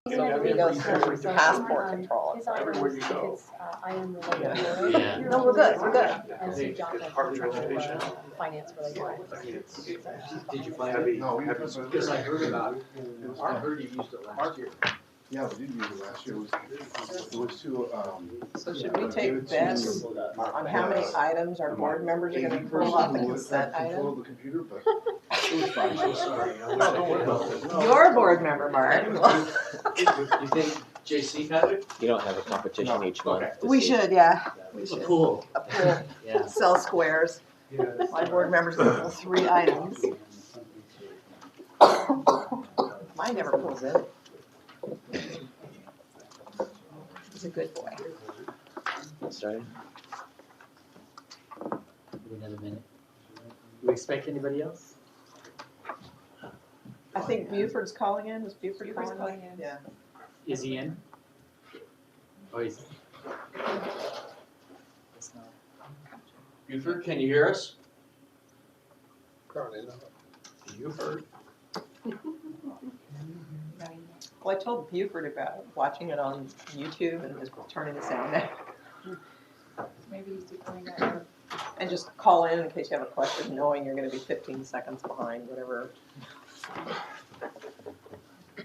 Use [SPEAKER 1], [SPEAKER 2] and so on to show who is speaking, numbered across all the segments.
[SPEAKER 1] So we go through passport control.
[SPEAKER 2] Everywhere you go.
[SPEAKER 1] Item
[SPEAKER 2] Yeah.
[SPEAKER 1] related. No, we're good, we're good.
[SPEAKER 2] And Sue Johnson, it's part of your education.
[SPEAKER 1] Finance related.
[SPEAKER 3] Did you find
[SPEAKER 2] Heavy,
[SPEAKER 3] it?
[SPEAKER 2] no,
[SPEAKER 3] Because I heard about it. I heard you used it last year.
[SPEAKER 4] Yeah, we did use it last year. It was to,
[SPEAKER 1] So should we take bets on how many items our board members are gonna pull off the consent
[SPEAKER 4] control
[SPEAKER 1] item?
[SPEAKER 4] of the computer, but it was fine.
[SPEAKER 3] So sorry.
[SPEAKER 4] No, don't worry about it.
[SPEAKER 1] Your board member, Mark.
[SPEAKER 3] You think JC had it?
[SPEAKER 5] You don't have a competition
[SPEAKER 4] No.
[SPEAKER 5] each month?
[SPEAKER 3] Okay.
[SPEAKER 5] to
[SPEAKER 1] We
[SPEAKER 5] see-
[SPEAKER 1] should, yeah, we
[SPEAKER 3] A
[SPEAKER 1] should.
[SPEAKER 3] pool.
[SPEAKER 1] A pool,
[SPEAKER 3] Yeah.
[SPEAKER 1] sell squares. My board members can pull 3 items. Mine never pulls in. He's a good boy.
[SPEAKER 5] Starting?
[SPEAKER 3] Another minute. Do we expect anybody else?
[SPEAKER 1] I think Buford's calling in, was Buford calling in? Yeah.
[SPEAKER 3] Is he in? Oh, he's. It's not. Buford, can you hear us? Buford.
[SPEAKER 1] Well, I told Buford about watching it on YouTube and just turning the sound down.
[SPEAKER 2] Maybe he's doing that.
[SPEAKER 1] And just call in case you have a question, knowing you're gonna be 15 seconds behind, whatever.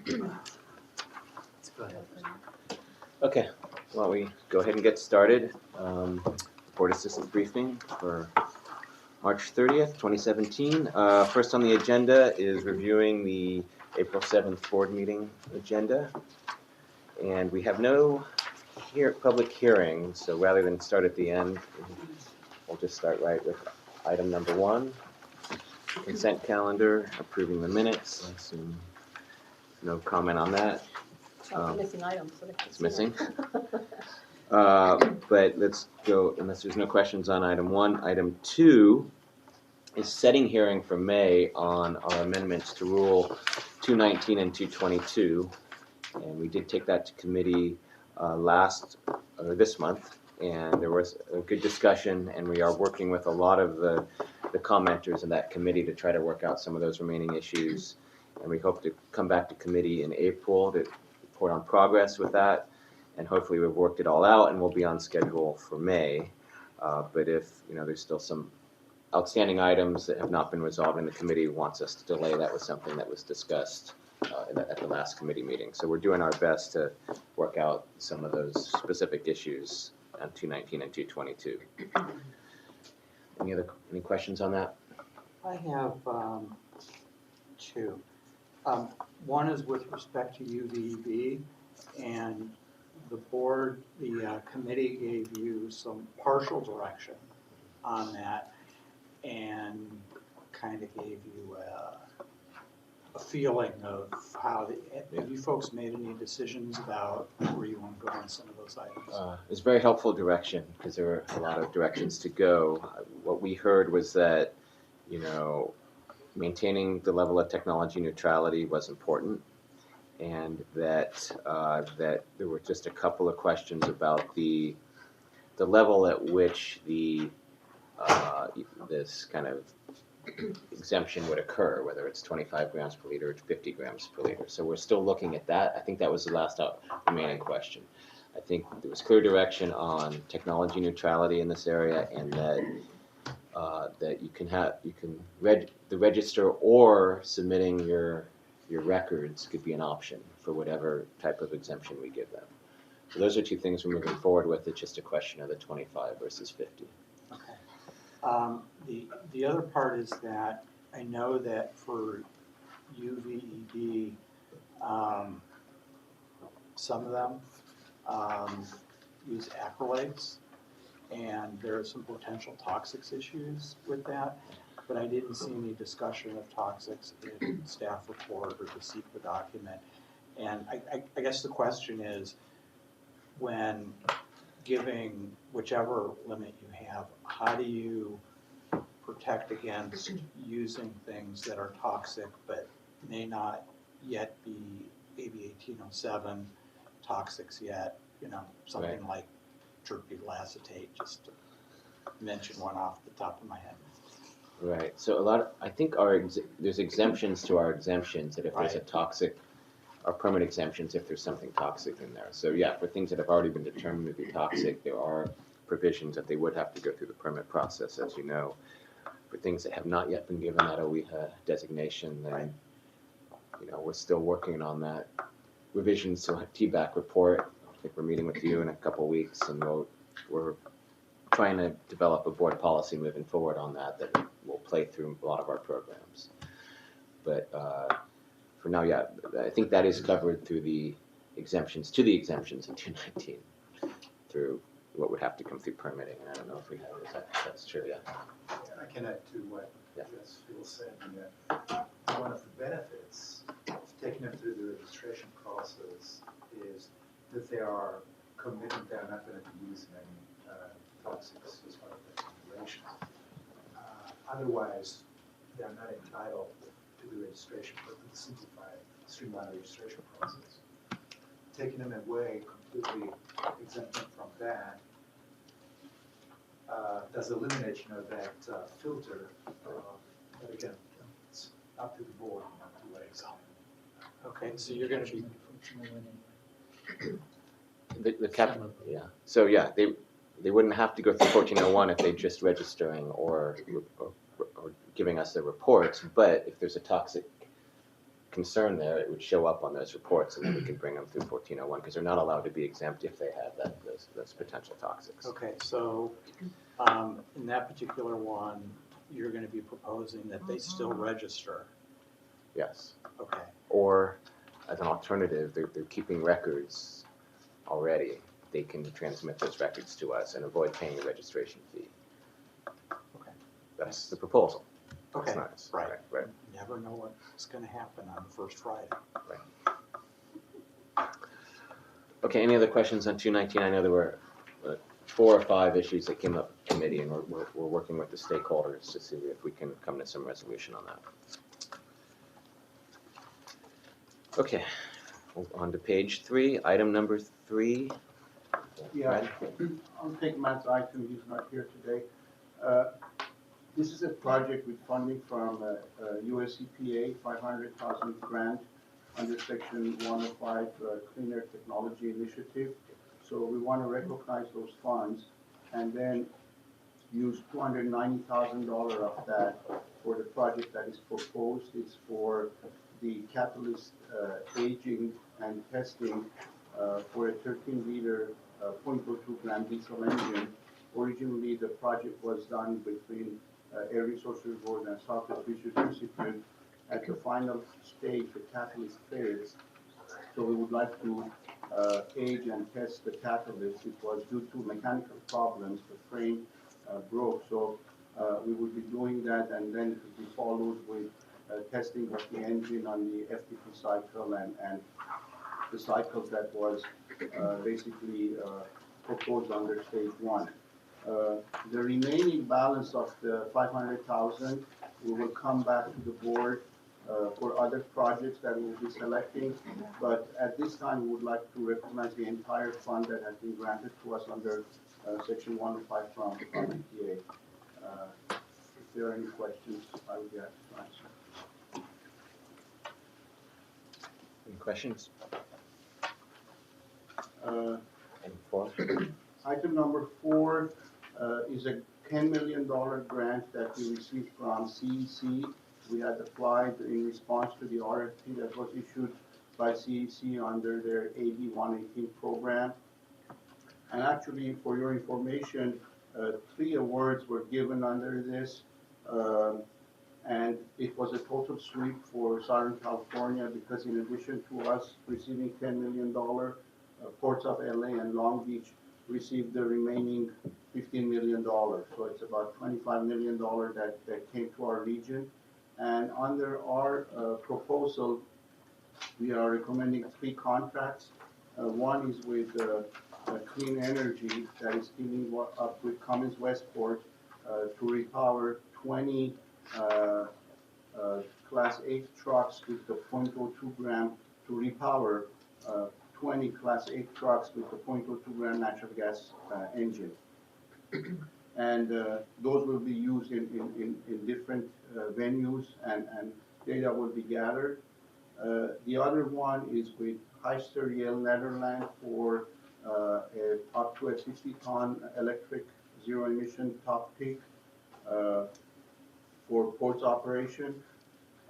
[SPEAKER 3] Let's go ahead.
[SPEAKER 5] Okay, why don't we go ahead and get started. Board Assistant Briefing for March 30th, 2017. First on the agenda is reviewing the April 7th board meeting agenda. And we have no public hearing, so rather than start at the end, we'll just start right with item number 1. Consent calendar, approving the minutes. I assume no comment on that.
[SPEAKER 2] Missing items. So
[SPEAKER 5] It's missing. But let's go, unless there's no questions on item 1. Item 2 is setting hearing for May on our amendments to Rule 219 and 222. And we did take that to committee this month, and there was a good discussion, and we are working with a lot of the commenters in that committee to try to work out some of those remaining issues. And we hope to come back to committee in April to report on progress with that. And hopefully we've worked it all out and we'll be on schedule for May. But if there's still some outstanding items that have not been resolved and the committee wants us to delay, that was something that was discussed at the last committee meeting. So we're doing our best to work out some of those specific issues on 219 and 222. Any questions on that?
[SPEAKER 6] I have 2. One is with respect to UVEB, and the committee gave you some partial direction on that and kind of gave you a feeling of how have you folks made any decisions about where you want to go on some of those items?
[SPEAKER 5] It's very helpful direction because there were a lot of directions to go. What we heard was that, maintaining the level of technology neutrality was important, and that there were just a couple of questions about the level at which this kind of exemption would occur, whether it's 25 grams per liter or 50 grams per liter. So we're still looking at that. I think that was the last remaining question. I think there was clear direction on technology neutrality in this area, and that the register or submitting your records could be an option for whatever type of exemption we give them. So those are 2 things we're moving forward with. It's just a question of the 25 versus 50.
[SPEAKER 6] Okay. The other part is that I know that for UVEB, some of them use acrylates, and there are some potential toxics issues with that, but I didn't see any discussion of toxics in staff report or the CEQA document. And I guess the question is, when giving whichever limit you have, how do you protect against using things that are toxic but may not yet be AB 1807 toxics yet, something
[SPEAKER 5] Right.
[SPEAKER 6] like terpene acetate, just to mention one off the top of my head.
[SPEAKER 5] Right. So I think there's exemptions to our exemptions that if there's a toxic our permit exemptions if there's something toxic in there. So yeah, for things that have already been determined to be toxic, there are provisions that they would have to go through the permit process, as you know. For things that have not yet been given that OEHA designation, then, you know, we're still working on that revisions to a TBAC report. I think we're meeting with you in a couple weeks, and we're trying to develop a board policy moving forward on that will play through a lot of our programs. But for now, yeah, I think that is covered through the exemptions, in 219, through what would have to come through permitting. And I don't know if we have, that's true, yeah.
[SPEAKER 7] I can add to what
[SPEAKER 5] Yeah.
[SPEAKER 7] Phil said. One of the benefits of taking them through the registration process is that they are committing they're not going to be using any toxics as part of their regulations. Otherwise, they're not entitled to the registration, but to the simplified, streamlined registration process. Taking them away, completely exempt them from that, does eliminate, that filter. But again, it's up to the board, not to ways.
[SPEAKER 6] Okay, so you're gonna be,
[SPEAKER 5] The cap, yeah. So yeah, they wouldn't have to go through 1401 if they're just registering or giving us the reports. But if there's a toxic concern there, it would show up on those reports, and then we could bring them through 1401 because they're not allowed to be exempt if they have those potential toxics.
[SPEAKER 6] okay, so in that particular one, you're gonna be proposing that they still register,
[SPEAKER 5] Yes.
[SPEAKER 6] okay?
[SPEAKER 5] Or as an alternative, they're keeping records already. They can transmit those records to us and avoid paying the registration fee.
[SPEAKER 6] Okay.
[SPEAKER 5] That's the proposal.
[SPEAKER 6] Okay,
[SPEAKER 5] It's nice.
[SPEAKER 6] right.
[SPEAKER 5] Right.
[SPEAKER 6] Never know what's gonna happen on the first Friday.
[SPEAKER 5] Okay, any other questions on 219? I know there were 4 or 5 issues that came up in committee, and we're working with the stakeholders to see if we can come to some resolution on that. Okay, on to page 3, item number 3.
[SPEAKER 4] Yeah, I'll take Matt's item, he's not here today. This is a project with funding from US EPA, 500,000 grant under Section 105 Cleaner Technology Initiative. So we want to recognize those funds and then use $290,000 of that for the project that is proposed. It's for the catalyst aging and testing for a 13-liter 0.02 gram diesel engine. Originally, the project was done between Air Resources Board and Southwest Research Institute. At the final stage, the catalyst fails. So we would like to age and test the catalyst. It was due to mechanical problems. The frame broke. So we would be doing that, and then it would be followed with testing of the engine on the FTP cycle and the cycles that was basically proposed under stage 1. The remaining balance of the 500,000, we will come back to the board for other projects that we'll be selecting. But at this time, we would like to recognize the entire fund that has been granted to us under Section 105 from EPA. If there are any questions, I would be happy to answer.
[SPEAKER 5] Any questions?
[SPEAKER 4] Uh,
[SPEAKER 5] Item 4.
[SPEAKER 4] Item number 4 is a $10 million grant that we received from CEC. We had applied in response to the RFP that was issued by CEC under their AB 118 program. And actually, for your information, 3 awards were given under this. And it was a total sweep for Southern California because in addition to us receiving $10 million, Ports of LA and Long Beach received the remaining $15 million. So it's about $25 million that came to our region. And under our proposal, we are recommending 3 contracts. One is with Clean Energy that is teaming up with Cummins Westport to repower 20 Class 8 trucks with the 0.02 gram to repower 20 Class 8 trucks with the 0.02 gram natural gas engine. And those will be used in different venues and data will be gathered. The other one is with Heister Yale Netherlands for up to a 50-ton electric zero-emission top peak for port operation.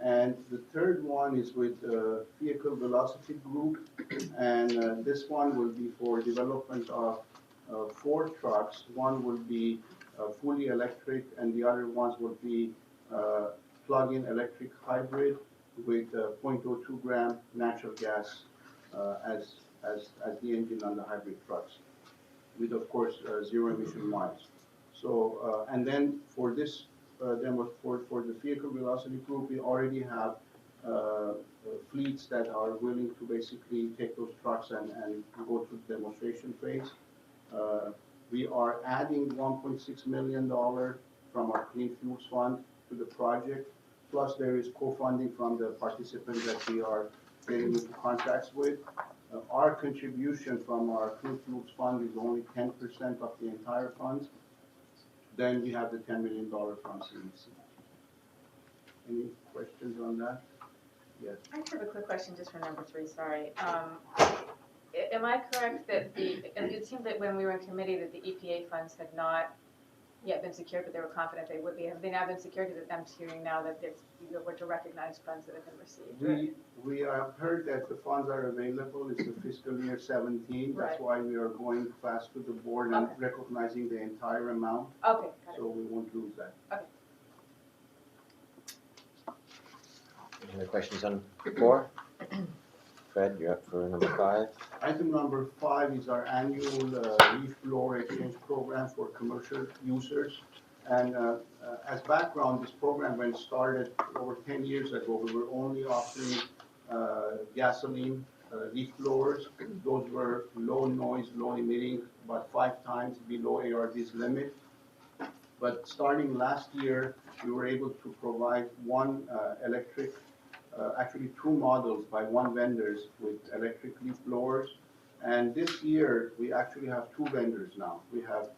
[SPEAKER 4] And the third one is with Vehicle Velocity Group, and this one will be for development of 4 trucks. One will be fully electric, and the other ones will be plug-in electric hybrid with 0.02 gram natural gas as the engine on the hybrid trucks, with of course zero emission miles. So and then for this demo for the Vehicle Velocity Group, we already have fleets that are willing to basically take those trucks and go through the demonstration phase. We are adding $1.6 million from our Clean Fuels Fund to the project. Plus there is co-funding from the participants that we are getting into contracts with. Our contribution from our Clean Fuels Fund is only 10% of the entire funds. Then we have the $10 million from CEC. Any questions on that? Yes.
[SPEAKER 8] I just have a quick question just for number 3, sorry. Am I correct that it seemed that when we were in committee that the EPA funds had not yet been secured, but they were confident they would be. Have they now been secured? Is it I'm hearing now that you were to recognize funds that have been received?
[SPEAKER 4] We have heard that the funds are available. It's the fiscal year 17. That's
[SPEAKER 8] Right.
[SPEAKER 4] why we are going fast to the board and recognizing the entire amount.
[SPEAKER 8] Okay, got it.
[SPEAKER 4] So we won't lose that.
[SPEAKER 5] Any other questions on 4? Fred, you're up for number 5.
[SPEAKER 4] Item number 5 is our annual leaf blower exchange program for commercial users. And as background, this program, when started over 10 years ago, we were only offering gasoline leaf blowers. Those were low noise, low emitting, about 5 times below ARB's limit. But starting last year, we were able to provide one electric, actually 2 models by one vendors with electric leaf blowers. And this year, we actually have 2 vendors now. We have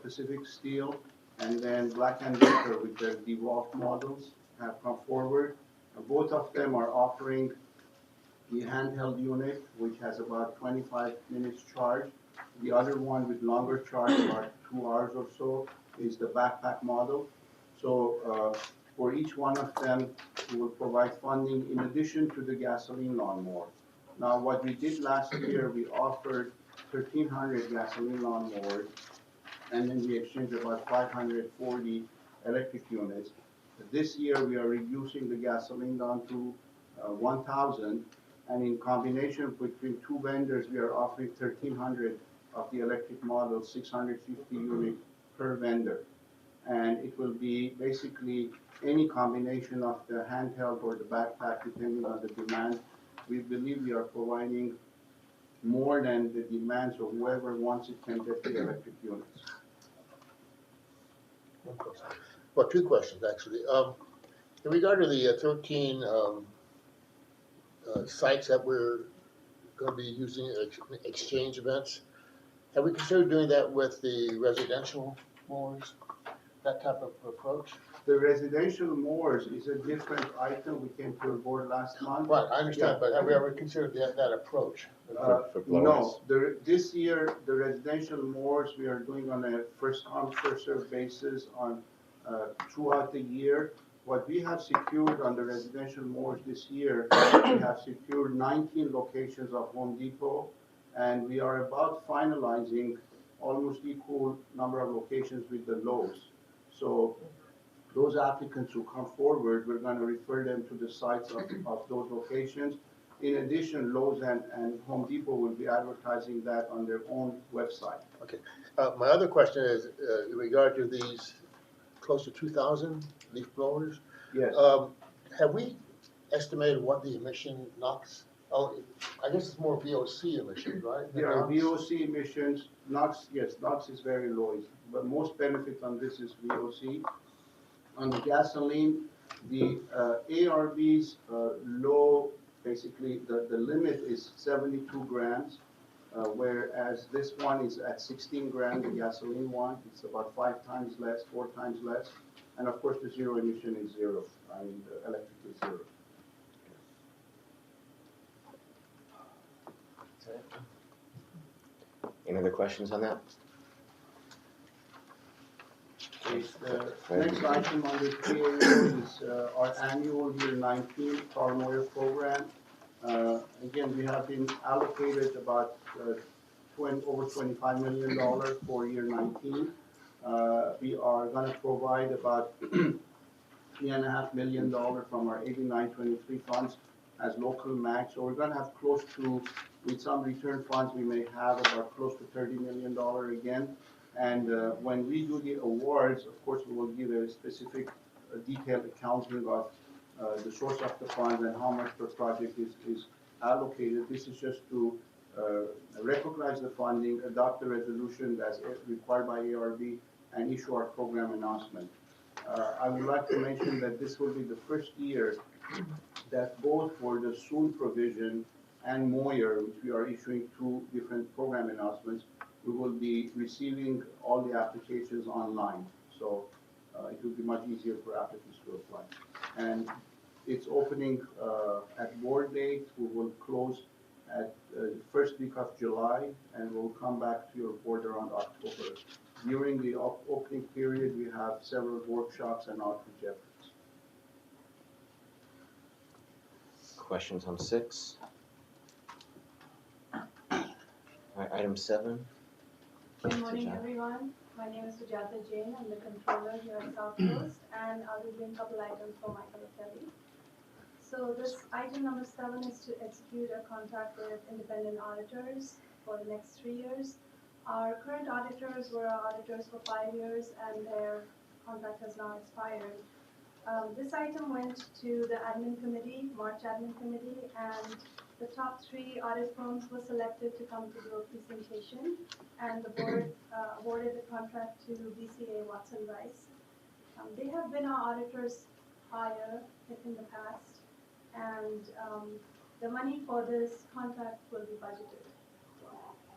[SPEAKER 4] Pacific Steel and then Black & Decker with their DeWalt models have come forward. Both of them are offering the handheld unit, which has about 25 minutes charge. The other one with longer charge, about 2 hours or so, is the backpack model. So for each one of them, we will provide funding in addition to the gasoline lawnmower. Now, what we did last year, we offered 1,300 gasoline lawnmowers, and then we exchanged about 540 electric units. This year, we are reducing the gasoline down to 1,000, and in combination between 2 vendors, we are offering 1,300 of the electric model, 650 units per vendor. And it will be basically any combination of the handheld or the backpack, depending on the demand. We believe we are providing more than the demand, so whoever wants it can get the electric units.
[SPEAKER 9] One question. Well, 2 questions, actually. In regard to the 13 sites that we're going to be using exchange events, have we considered doing that with the residential mowers, that type of approach?
[SPEAKER 4] The residential mowers is a different item. We came to the board last month.
[SPEAKER 9] Right, I understand, but have we ever considered that approach?
[SPEAKER 5] For blowers?
[SPEAKER 4] No, this year, the residential mowers we are doing on a first come, first served basis on throughout the year. What we have secured on the residential mowers this year, we have secured 19 locations of Home Depot, and we are about finalizing almost equal number of locations with the Lowe's. So those applicants who come forward, we're going to refer them to the sites of those locations. In addition, Lowe's and Home Depot will be advertising that on their own website.
[SPEAKER 9] Okay. My other question is in regard to these close to 2,000 leaf blowers.
[SPEAKER 4] Yes.
[SPEAKER 9] Have we estimated what the emission NOx? Oh, I guess it's more VOC emissions, right?
[SPEAKER 4] There are VOC emissions. NOx, yes, NOx is very low, but most benefit on this is VOC. On the gasoline, the ARB's low, basically the limit is 72 grams, whereas this one is at 16 grams, the gasoline one. It's about 5 times less, 4 times less. And of course, the zero emission is 0. I mean, the electric is 0.
[SPEAKER 5] Any other questions on that?
[SPEAKER 4] Okay, the next item on the PAO is our annual year 19 paranoia program. Again, we have been allocated about over $25 million for year 19. We are going to provide about $3.5 million from our 8923 funds as local match. So we're going to have close to, with some return funds, we may have about close to $30 million again. And when we do the awards, of course, we will give a specific detailed accounting of the source of the funds and how much per project is allocated. This is just to recognize the funding, adopt the resolution as required by ARB, and issue our program announcement. I would like to mention that this will be the first year that both for the SOON provision and Moyer, which we are issuing two different program announcements, we will be receiving all the applications online. So it will be much easier for applicants to apply. And it's opening at board date. We will close at the first week of July, and we'll come back to your board around October. During the opening period, we have several workshops and outreach efforts.
[SPEAKER 5] Questions on 6? All right, item 7.
[SPEAKER 10] Good morning, everyone. My name is Sujata Jain. I'm the controller here at South Coast, and I'll be doing a couple items for Michael Kelly. So this item number 7 is to execute a contract with independent auditors for the next 3 years. Our current auditors were our auditors for 5 years, and their contract has now expired. This item went to the admin committee, March admin committee, and the top 3 audit firms were selected to come to do a presentation, and the board awarded the contract to BCA Watson Rice. They have been our auditors prior in the past, and the money for this contract will be budgeted.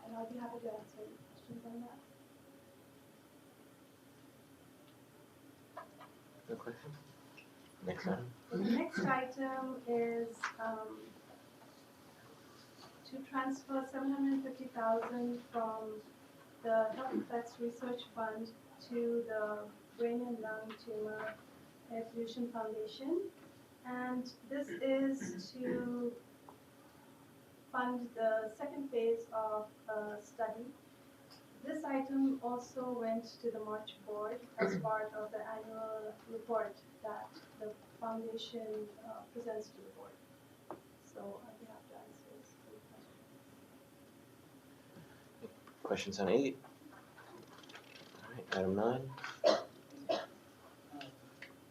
[SPEAKER 10] And I'll be happy to answer any questions on that.
[SPEAKER 5] No questions? Next item.
[SPEAKER 10] The next item is to transfer $750,000 from the Health Effects Research Fund to the Brain and Lung Tumor Evolution Foundation. And this is to fund the second phase of a study. This item also went to the March board as part of the annual report that the foundation presents to the board. So I'll be happy to answer any questions.
[SPEAKER 5] Questions on 8? All right, item 9.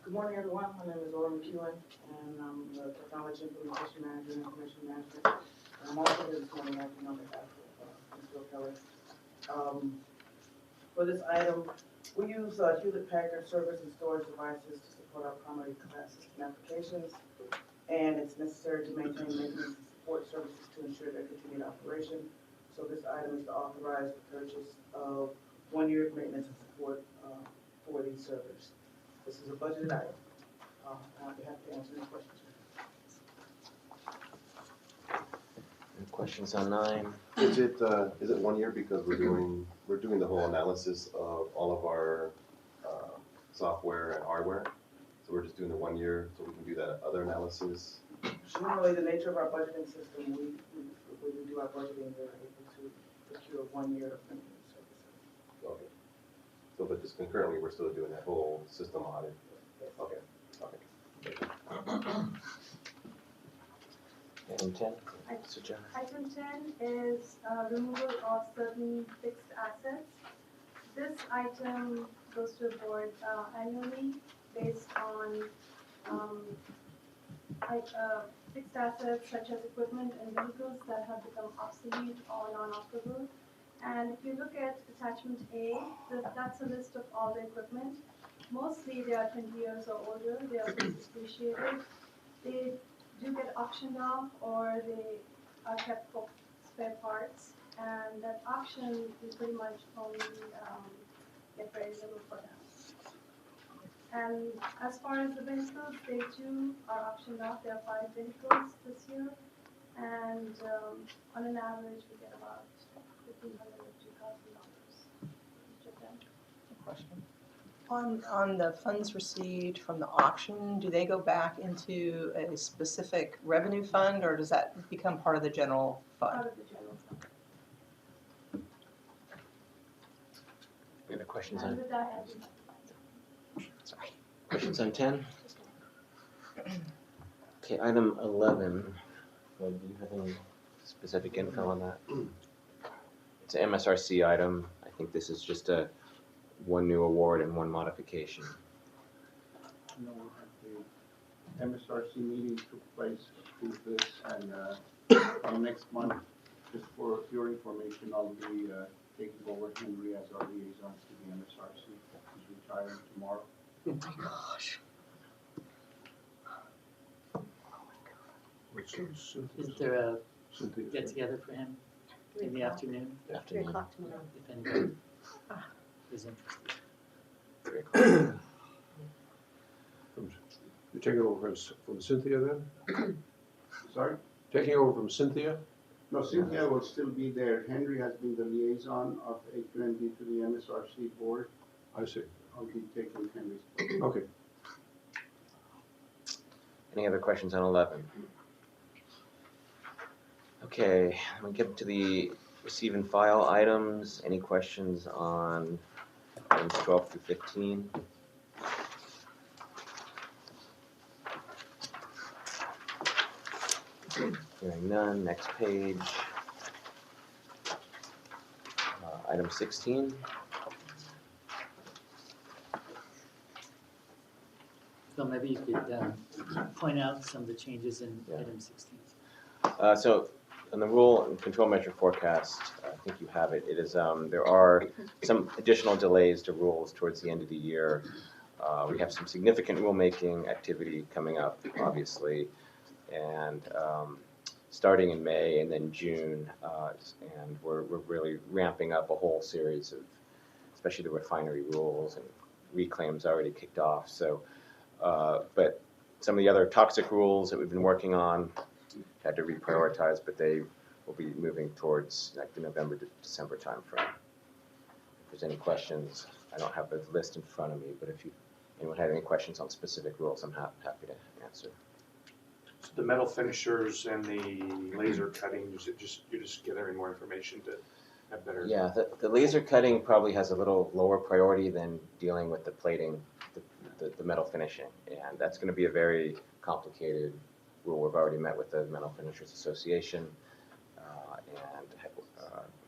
[SPEAKER 11] Good morning, everyone. My name is Laura McEwen, and I'm the Technology Implementation Manager and Information Management. And I'm also here this morning acting on behalf of Ms. Bill Keller. For this item, we use Hewlett-Packard servers and storage devices to support our primary class system applications, and it's necessary to maintain maintenance and support services to ensure their continued operation. So this item is to authorize the purchase of 1 year of maintenance and support for these servers. This is a budgeted item. I'll be happy to answer any questions.
[SPEAKER 5] Any questions on 9?
[SPEAKER 12] Is it 1 year because we're doing the whole analysis of all of our software and hardware? So we're just doing the 1 year so we can do that other analysis?
[SPEAKER 11] Generally, the nature of our budgeting system, when we do our budgeting, we're able to procure 1 year of maintenance services.
[SPEAKER 12] Okay. So, but just concurrently, we're still doing that whole system audit? Okay, okay.
[SPEAKER 5] Item 10?
[SPEAKER 10] Item 10 is removal of certain fixed assets. This item goes to the board annually based on fixed assets such as equipment and vehicles that have become obsolete or non-operable. And if you look at attachment A, that's a list of all the equipment. Mostly they are 20 years or older, they are depreciated. They do get auctioned off or they are kept for spare parts. And that auction, we pretty much only get very little for them. And as far as the vehicles, they too are auctioned off. There are 5 vehicles this year. And on an average, we get about $1,500 to $2,000 each of them.
[SPEAKER 1] Question. On the funds received from the auction, do they go back into a specific revenue fund, or does that become part of the general fund?
[SPEAKER 10] Out of the general fund.
[SPEAKER 5] Any other questions
[SPEAKER 10] And
[SPEAKER 5] on,
[SPEAKER 10] with that, I think
[SPEAKER 5] sorry, questions on 10? Okay, item 11, Lloyd, do you have any specific info on that? It's an MSRC item. I think this is just one new award and one modification.
[SPEAKER 4] No, the MSRC meeting took place, approved this, and next month, just for your information, I'll be taking over Henry as our liaison to the MSRC. He's retiring tomorrow.
[SPEAKER 1] Oh my gosh.
[SPEAKER 3] Is there a get together for him in the afternoon,
[SPEAKER 2] 3 o'clock tomorrow.
[SPEAKER 3] if anybody is interested?
[SPEAKER 5] 3 o'clock.
[SPEAKER 13] You're taking over from Cynthia then?
[SPEAKER 4] Sorry?
[SPEAKER 13] Taking over from Cynthia?
[SPEAKER 4] No, Cynthia will still be there. Henry has been the liaison of SCAQMD to the MSRC board.
[SPEAKER 13] I see.
[SPEAKER 4] I'll be taking Henry's place.
[SPEAKER 13] Okay.
[SPEAKER 5] Any other questions on 11? Okay, we get to the receive and file items. Any questions on items 12 through 15? Hearing none, next page. Item 16.
[SPEAKER 3] So maybe you could point out some of the changes in
[SPEAKER 5] Yeah.
[SPEAKER 3] item 16.
[SPEAKER 5] So on the rule and control measure forecast, I think you have it. It is, there are some additional delays to rules towards the end of the year. We have some significant rulemaking activity coming up, obviously, and starting in May and then June, and we're really ramping up a whole series of, especially the refinery rules, and reclaims already kicked off. So, but some of the other toxic rules that we've been working on had to reprioritize, but they will be moving towards like the November to December timeframe. If there's any questions, I don't have the list in front of me, but if anyone had any questions on specific rules, I'm happy to answer.
[SPEAKER 14] So the metal finishers and the laser cutting, you're just gathering more information to have better.
[SPEAKER 5] Yeah, the laser cutting probably has a little lower priority than dealing with the plating, the metal finishing, and that's going to be a very complicated rule. We've already met with the Metal Finishers Association, and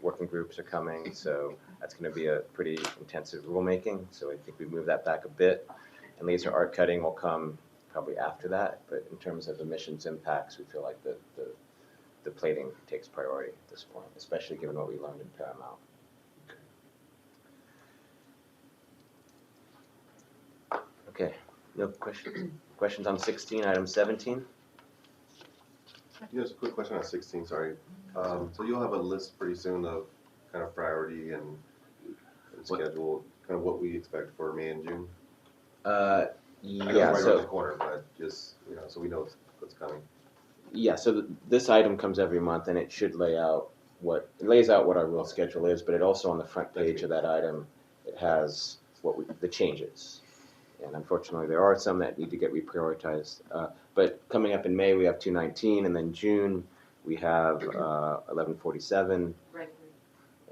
[SPEAKER 5] working groups are coming, so that's going to be a pretty intensive rulemaking. So I think we move that back a bit, and laser art cutting will come probably after that. But in terms of emissions impacts, we feel like the plating takes priority at this point, especially given what we learned in Paramount. Okay, no questions? Questions on 16, item 17?
[SPEAKER 12] Just a quick question on 16, sorry. So you'll have a list pretty soon of kind of priority and schedule, kind of what we expect for May and June? I know
[SPEAKER 5] Yeah,
[SPEAKER 12] right
[SPEAKER 5] so
[SPEAKER 12] around the corner, but just, so we know what's coming.
[SPEAKER 5] yeah, so this item comes every month, and it should lays out what our rule schedule is, but it also on the front page of that item, it has the changes. And unfortunately, there are some that need to get reprioritized. But coming up in May, we have 219, and then June, we have 1147
[SPEAKER 2] Reg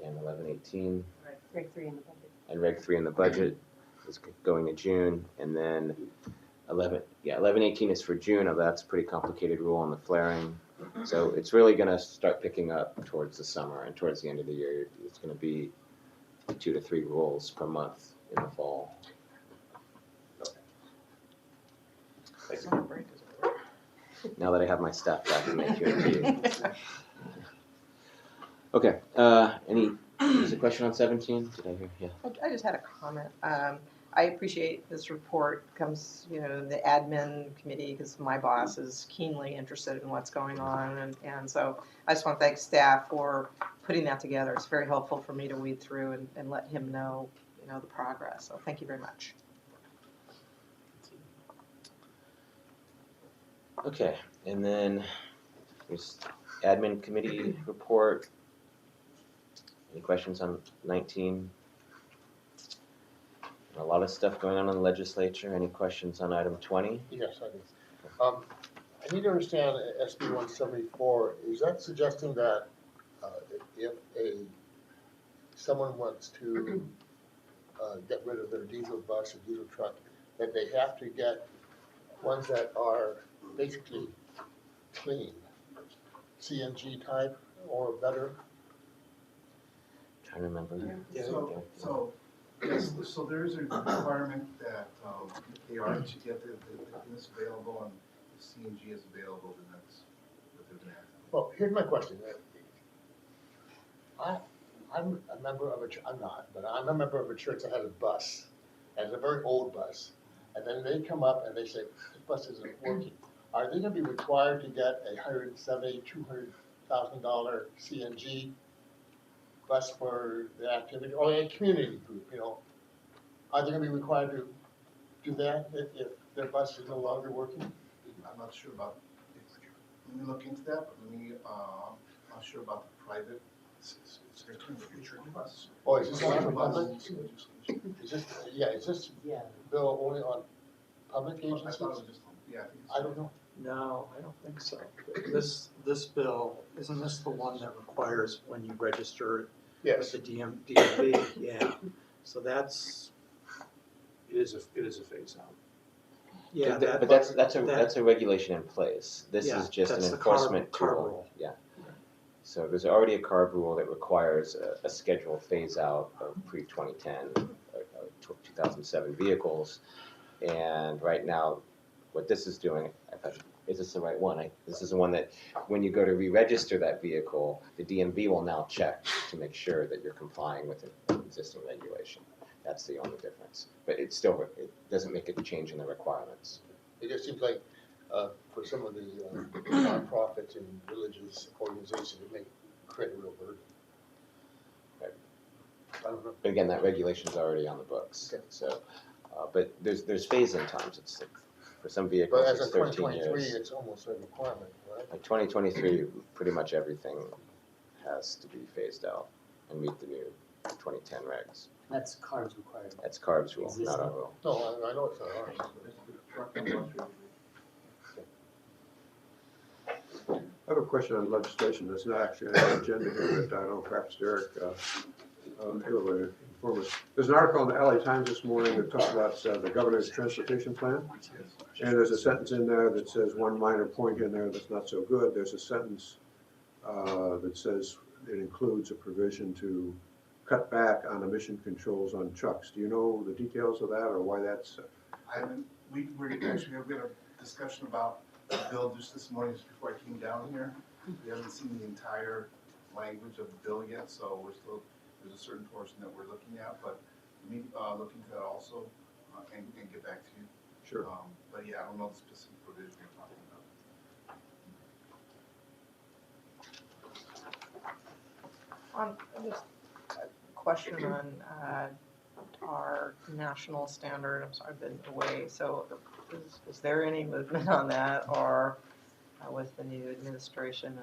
[SPEAKER 5] and 1118,
[SPEAKER 2] 3. Reg 3 in the budget.
[SPEAKER 5] and Reg 3 in the budget is going in June, and then 1118 is for June. That's a pretty complicated rule on the flaring. So it's really going to start picking up towards the summer, and towards the end of the year, it's going to be 2 to 3 rules per month in the fall.
[SPEAKER 1] Summer break is over.
[SPEAKER 5] Now that I have my staff back in SCAQMD. Okay, is a question on 17? Did I hear? Yeah.
[SPEAKER 1] I just had a comment. I appreciate this report comes, the admin committee, because my boss is keenly interested in what's going on. And so I just want to thank staff for putting that together. It's very helpful for me to weed through and let him know, the progress. So thank you very much.
[SPEAKER 5] Okay, and then Admin Committee report. Any questions on 19? A lot of stuff going on in the legislature. Any questions on item 20?
[SPEAKER 9] Yes, I do. I need to understand SB 174, is that suggesting that if someone wants to get rid of their diesel bus or diesel truck, that they have to get ones that are basically clean, CNG type or better?
[SPEAKER 5] Trying to remember.
[SPEAKER 7] So there's a requirement that they are to get the this available, and if CNG is available, then that's what they're gonna have.
[SPEAKER 9] Well, here's my question. I'm a member of I'm not, but I'm a member of a church that has a bus, and it's a very old bus. And then they come up and they say, this bus isn't working. Are they gonna be required to get a $170,000, $200,000 CNG bus for the activity, or a community group, you know? Are they gonna be required to do that if their bus is no longer working?
[SPEAKER 7] I'm not sure about, let me look into that, but I'm not sure about the private, it's the church bus.
[SPEAKER 9] Oh, is this only for public? Is this
[SPEAKER 3] Yeah.
[SPEAKER 9] bill only on public
[SPEAKER 7] I
[SPEAKER 9] agencies?
[SPEAKER 7] thought it was just, yeah, I think it's.
[SPEAKER 9] I don't know.
[SPEAKER 6] No, I don't think so. This bill, isn't this the one that requires when you register with
[SPEAKER 9] Yes.
[SPEAKER 6] the DMV? Yeah, so
[SPEAKER 14] It is a phase out.
[SPEAKER 6] yeah.
[SPEAKER 5] But that's a regulation in place. This
[SPEAKER 6] Yeah,
[SPEAKER 5] is just an
[SPEAKER 6] that's the
[SPEAKER 5] enforcement
[SPEAKER 6] CARB
[SPEAKER 5] tool.
[SPEAKER 6] rule.
[SPEAKER 5] Yeah. So there's already a CARB rule that requires a scheduled phase out of pre-2010, 2007 vehicles. And right now, what this is doing, is this the right one? This is the one that, when you go to re-register that vehicle, the DMV will now check to make sure that you're complying with the existing regulation. That's the only difference. But it doesn't make a change in the requirements.
[SPEAKER 9] It just seems like for some of the nonprofits and religious organizations, it may create a real burden.
[SPEAKER 5] Right.
[SPEAKER 9] I don't know.
[SPEAKER 5] But again, that regulation's already on the books.
[SPEAKER 9] Okay.
[SPEAKER 5] So, but there's phase-in times. It's like, for some
[SPEAKER 9] But
[SPEAKER 5] vehicles,
[SPEAKER 9] as
[SPEAKER 5] it's
[SPEAKER 9] of
[SPEAKER 5] 13
[SPEAKER 9] 2023,
[SPEAKER 5] years.
[SPEAKER 9] it's almost a requirement, right?
[SPEAKER 5] Like 2023, pretty much everything has to be phased out and meet the new 2010 regs.
[SPEAKER 3] That's CARB's requirement.
[SPEAKER 5] That's CARB's rule, not
[SPEAKER 3] Existing.
[SPEAKER 5] our rule.
[SPEAKER 9] No, I know it's not ours.
[SPEAKER 13] I have a question on legislation that's not actually on the agenda here, but I don't know, perhaps Derek, able to inform us. There's an article in the LA Times this morning that talks about the governor's transportation plan. And there's a sentence in there that says one minor point in there that's not so good. There's a sentence that says it includes a provision to cut back on emission controls on trucks. Do you know the details of that or why that's?
[SPEAKER 7] We're actually, we had a discussion about the bill just this morning, just before I came down here. We haven't seen the entire language of the bill yet, so there's a certain portion that we're looking at, but we look into that also and get back to you.
[SPEAKER 13] Sure.
[SPEAKER 7] But yeah, I don't know the specific provision you're talking about.
[SPEAKER 1] Just a question on our national standard. I'm sorry, I've been away. So is there any movement on that, or with the new administration?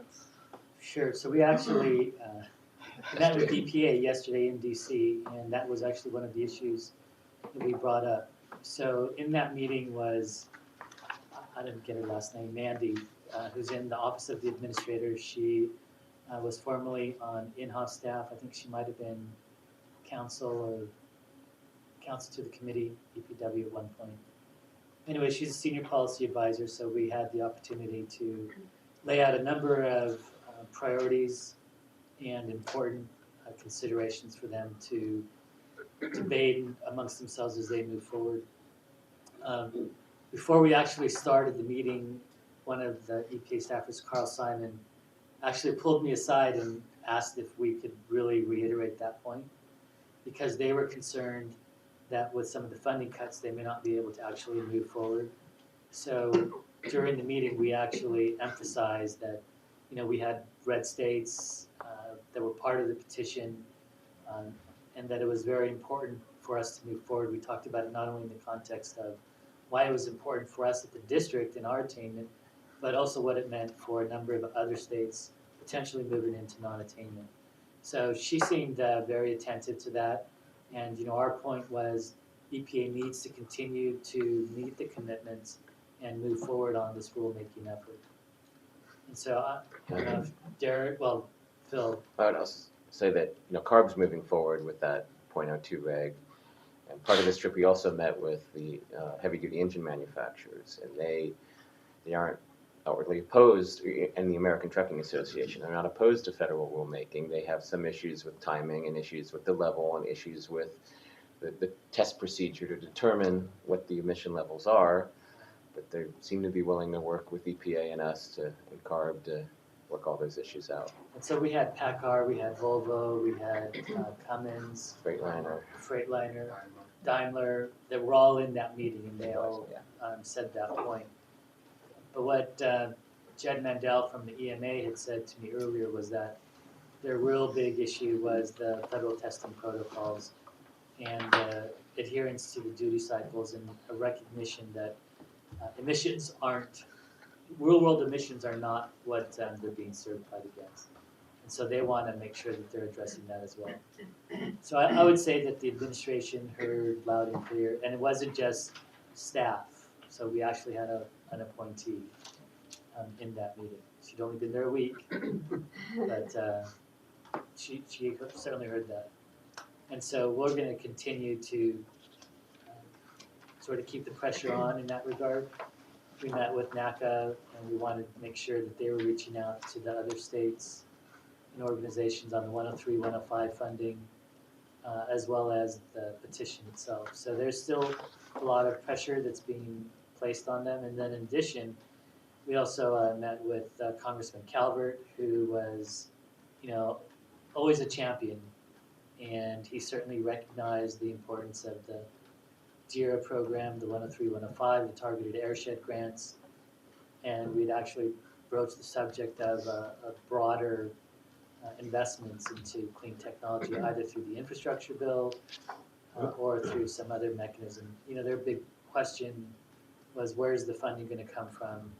[SPEAKER 3] Sure, so we actually met with EPA yesterday in DC, and that was actually one of the issues that we brought up. So in that meeting was, I didn't get her last name, Mandy, who's in the Office of the Administrator. She was formerly on in-house staff. I think she might have been counsel to the committee, EPW at one point. Anyway, she's a senior policy advisor, so we had the opportunity to lay out a number of priorities and important considerations for them to debate amongst themselves as they move forward. Before we actually started the meeting, one of the EPA staffers, Carl Simon, actually pulled me aside and asked if we could really reiterate that point, because they were concerned that with some of the funding cuts, they may not be able to actually move forward. So during the meeting, we actually emphasized that, we had red states that were part of the petition, and that it was very important for us to move forward. We talked about it not only in the context of why it was important for us at the district in our attainment, but also what it meant for a number of other states potentially moving into non-attainment. So she seemed very attentive to that. And, our point was EPA needs to continue to meet the commitments and move forward on this rulemaking effort. And so, I don't know if Phil,
[SPEAKER 5] I would also say that, CARB's moving forward with that .02 reg. And part of this trip, we also met with the heavy-duty engine manufacturers, and they aren't outwardly opposed, and the American Trucking Association, they're not opposed to federal rulemaking. They have some issues with timing and issues with the level and issues with the test procedure to determine what the emission levels are, but they seem to be willing to work with EPA and us and CARB to work all those issues out.
[SPEAKER 3] and so we had PACCAR, we had Volvo, we had Cummins, Freightliner, Daimler, that were all in that meeting, and they all said that point. But what Jed Mandel from the EMA had said to me earlier was that their real big issue was the federal testing protocols and adherence to the duty cycles, and a recognition that real-world emissions are not what they're being certified against. And so they want to make sure that they're addressing that as well. So I would say that the administration heard loud and clear, and it wasn't just staff. So we actually had an appointee in that meeting. She'd only been there a week, but she certainly heard that. And so we're going to continue to sort of keep the pressure on in that regard. We met with NACA, and we wanted to make sure that they were reaching out to the other states and organizations on the 103, 105 funding, as well as the petition itself. So there's still a lot of pressure that's being placed on them. And then in addition, we also met with Congressman Calvert, who was, always a champion. And he certainly recognized the importance of the JIRA program, the 103, 105, the targeted airshed grants. And we'd actually broached the subject of broader investments into clean technology, either through the infrastructure bill or through some other mechanism. Their big question was, where's the funding going to come from?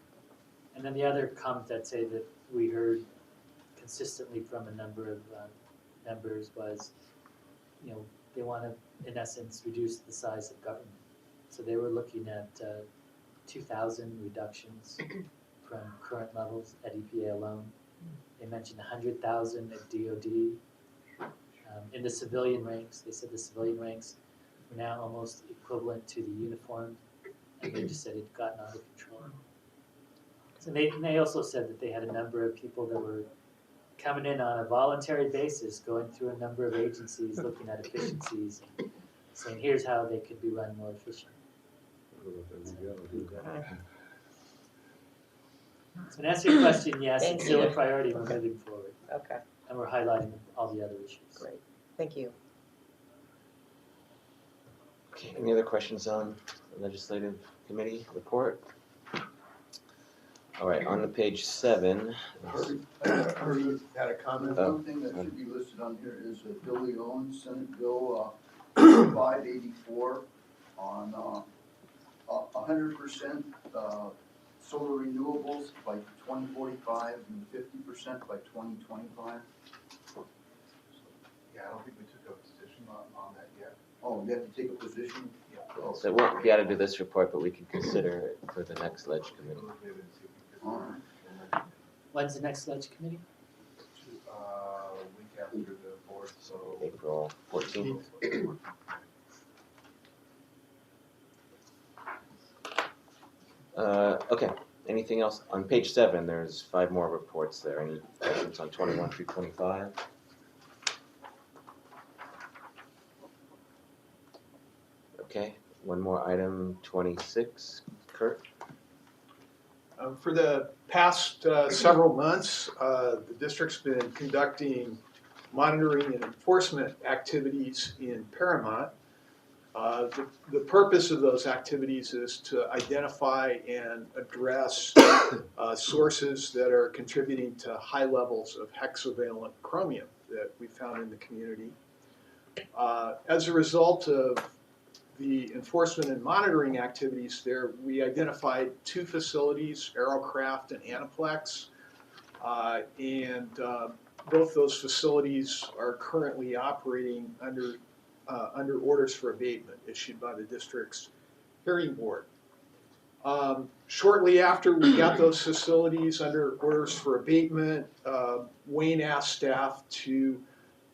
[SPEAKER 3] And then the other comment I'd say that we heard consistently from a number of members was, they want to, in essence, reduce the size of government. So they were looking at 2,000 reductions from current levels at EPA alone. They mentioned 100,000 at DOD. In the civilian ranks, they said the civilian ranks were now almost equivalent to the uniformed, and they just said it had gotten out of control. So they also said that they had a number of people that were coming in on a voluntary basis, going through a number of agencies, looking at efficiencies, and saying, here's how they could be run more efficient. So to answer your question, yes,
[SPEAKER 1] Thank
[SPEAKER 3] it's still a
[SPEAKER 1] you.
[SPEAKER 3] priority. We're
[SPEAKER 1] Okay.
[SPEAKER 3] moving forward.
[SPEAKER 1] Okay,
[SPEAKER 3] And we're highlighting all the other issues.
[SPEAKER 1] great. Thank you.
[SPEAKER 5] Okay, any other questions on the legislative committee report? All right, on to page 7.
[SPEAKER 15] Harvey had a comment. One thing that should be listed on here is Billy Owens, Senate Bill 584 on 100% solar renewables by 2045 and 50% by 2025.
[SPEAKER 7] Yeah, I don't think we took a position on that yet.
[SPEAKER 15] Oh, you have to take a position? Oh,
[SPEAKER 5] So it won't be added to this report, but we can consider it for the next ledge committee.
[SPEAKER 15] all right.
[SPEAKER 3] When's the next ledge committee?
[SPEAKER 7] Week after the 4th, so.
[SPEAKER 5] April 14th. Okay, anything else? On page 7, there's 5 more reports there. Any questions on 21 through 25? Okay, one more item, 26. Kurt?
[SPEAKER 16] For the past several months, the district's been conducting monitoring and enforcement activities in Paramount. The purpose of those activities is to identify and address sources that are contributing to high levels of hexavalent chromium that we found in the community. As a result of the enforcement and monitoring activities there, we identified 2 facilities, Aerocraft and Aniplex, And both those facilities are currently operating under orders for abatement issued by the district's hearing board. Shortly after we got those facilities under orders for abatement, Wayne asked staff to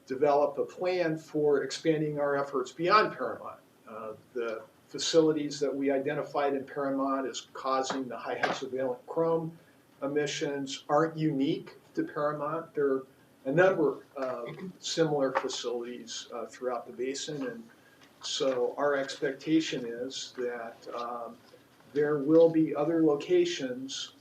[SPEAKER 16] develop a plan for expanding our efforts beyond Paramount. The facilities that we identified in Paramount as causing the high hexavalent chrome emissions aren't unique to Paramount. There are a number of similar facilities throughout the basin, and so our expectation is that there will be other locations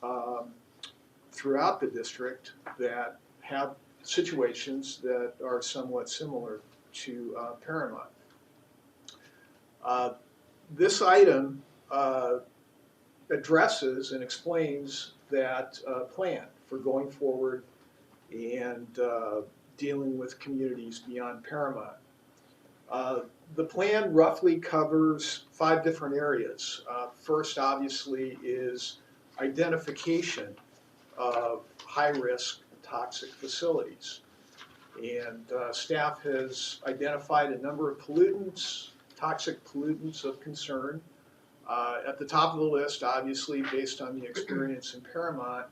[SPEAKER 16] throughout the district that have situations that are somewhat similar to Paramount. This item addresses and explains that plan for going forward and dealing with communities beyond Paramount. The plan roughly covers 5 different areas. First, obviously, is identification of high-risk toxic facilities. And staff has identified a number of pollutants, toxic pollutants of concern. At the top of the list, obviously, based on the experience in Paramount,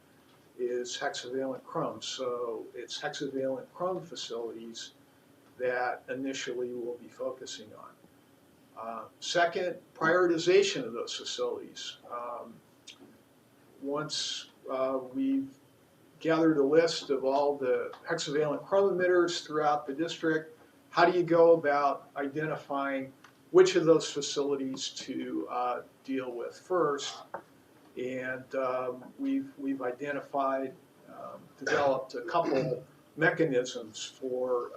[SPEAKER 16] is hexavalent chrome. So it's hexavalent chrome facilities that initially we'll be focusing on. Second, prioritization of those facilities. Once we've gathered a list of all the hexavalent chrome emitters throughout the district, how do you go about identifying which of those facilities to deal with first? And we've identified, developed a couple mechanisms for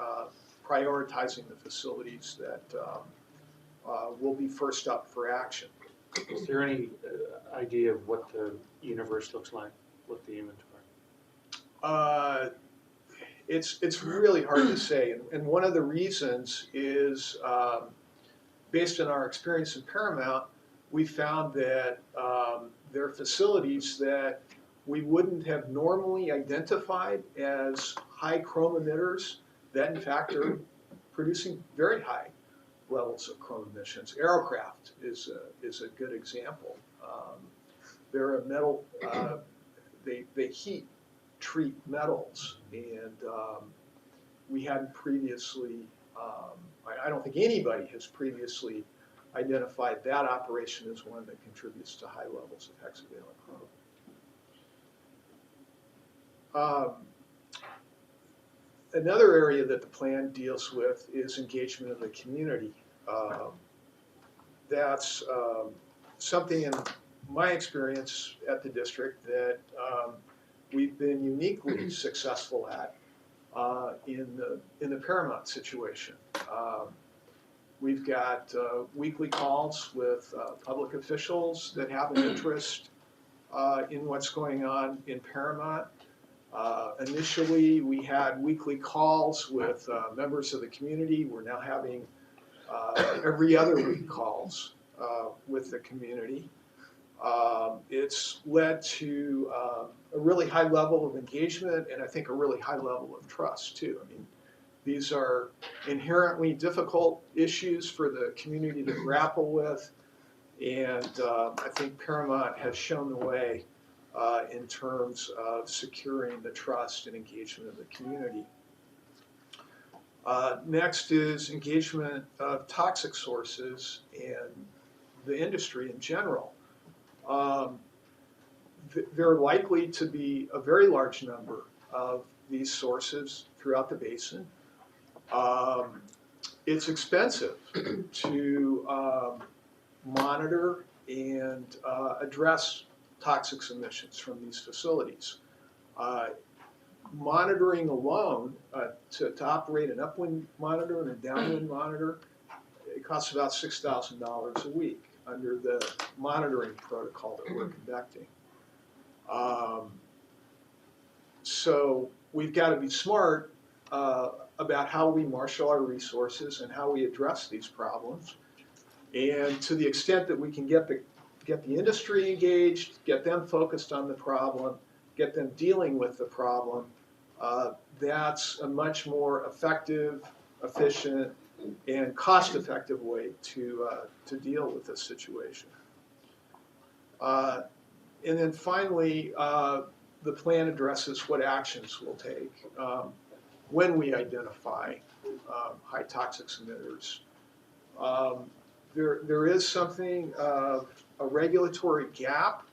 [SPEAKER 16] prioritizing the facilities that will be first up for action.
[SPEAKER 14] Is there any idea of what the universe looks like, what the inventory?
[SPEAKER 16] It's really hard to say, and one of the reasons is based on our experience in Paramount, we found that there are facilities that we wouldn't have normally identified as high chrome emitters that in fact are producing very high levels of chrome emissions. Aerocraft is a good example. They're a metal, they heat treat metals, and we hadn't previously, I don't think anybody has previously identified that operation as one that contributes to high levels of hexavalent chrome. Another area that the plan deals with is engagement of the community. That's something in my experience at the district that we've been uniquely successful at in the Paramount situation. We've got weekly calls with public officials that have an interest in what's going on in Paramount. Initially, we had weekly calls with members of the community. We're now having every other week calls with the community. It's led to a really high level of engagement and I think a really high level of trust too. I mean, these are inherently difficult issues for the community to grapple with, and I think Paramount has shown the way in terms of securing the trust and engagement of the community. Next is engagement of toxic sources and the industry in general. There are likely to be a very large number of these sources throughout the basin. It's expensive to monitor and address toxic emissions from these facilities. Monitoring alone, to operate an upwind monitor and a downwind monitor, it costs about $6,000 a week under the monitoring protocol that we're conducting. So we've got to be smart about how we marshal our resources and how we address these problems. And to the extent that we can get the industry engaged, get them focused on the problem, get them dealing with the problem, that's a much more effective, efficient, and cost-effective way to deal with this situation. And then finally, the plan addresses what actions we'll take when we identify high toxic emitters. There is something of a regulatory gap.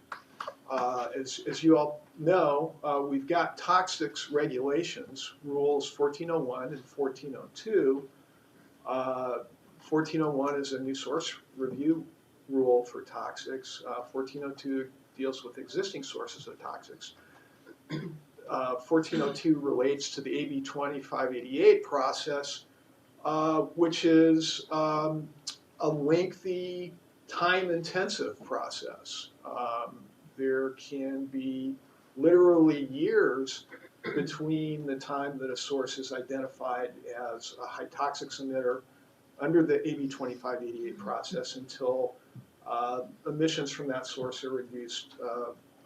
[SPEAKER 16] As you all know, we've got toxics regulations, rules 1401 and 1402. 1401 is a new source review rule for toxics. 1402 deals with existing sources of toxics. 1402 relates to the AB 2588 process, which is a lengthy, time-intensive process. There can be literally years between the time that a source is identified as a high toxics emitter under the AB 2588 process until emissions from that source are reduced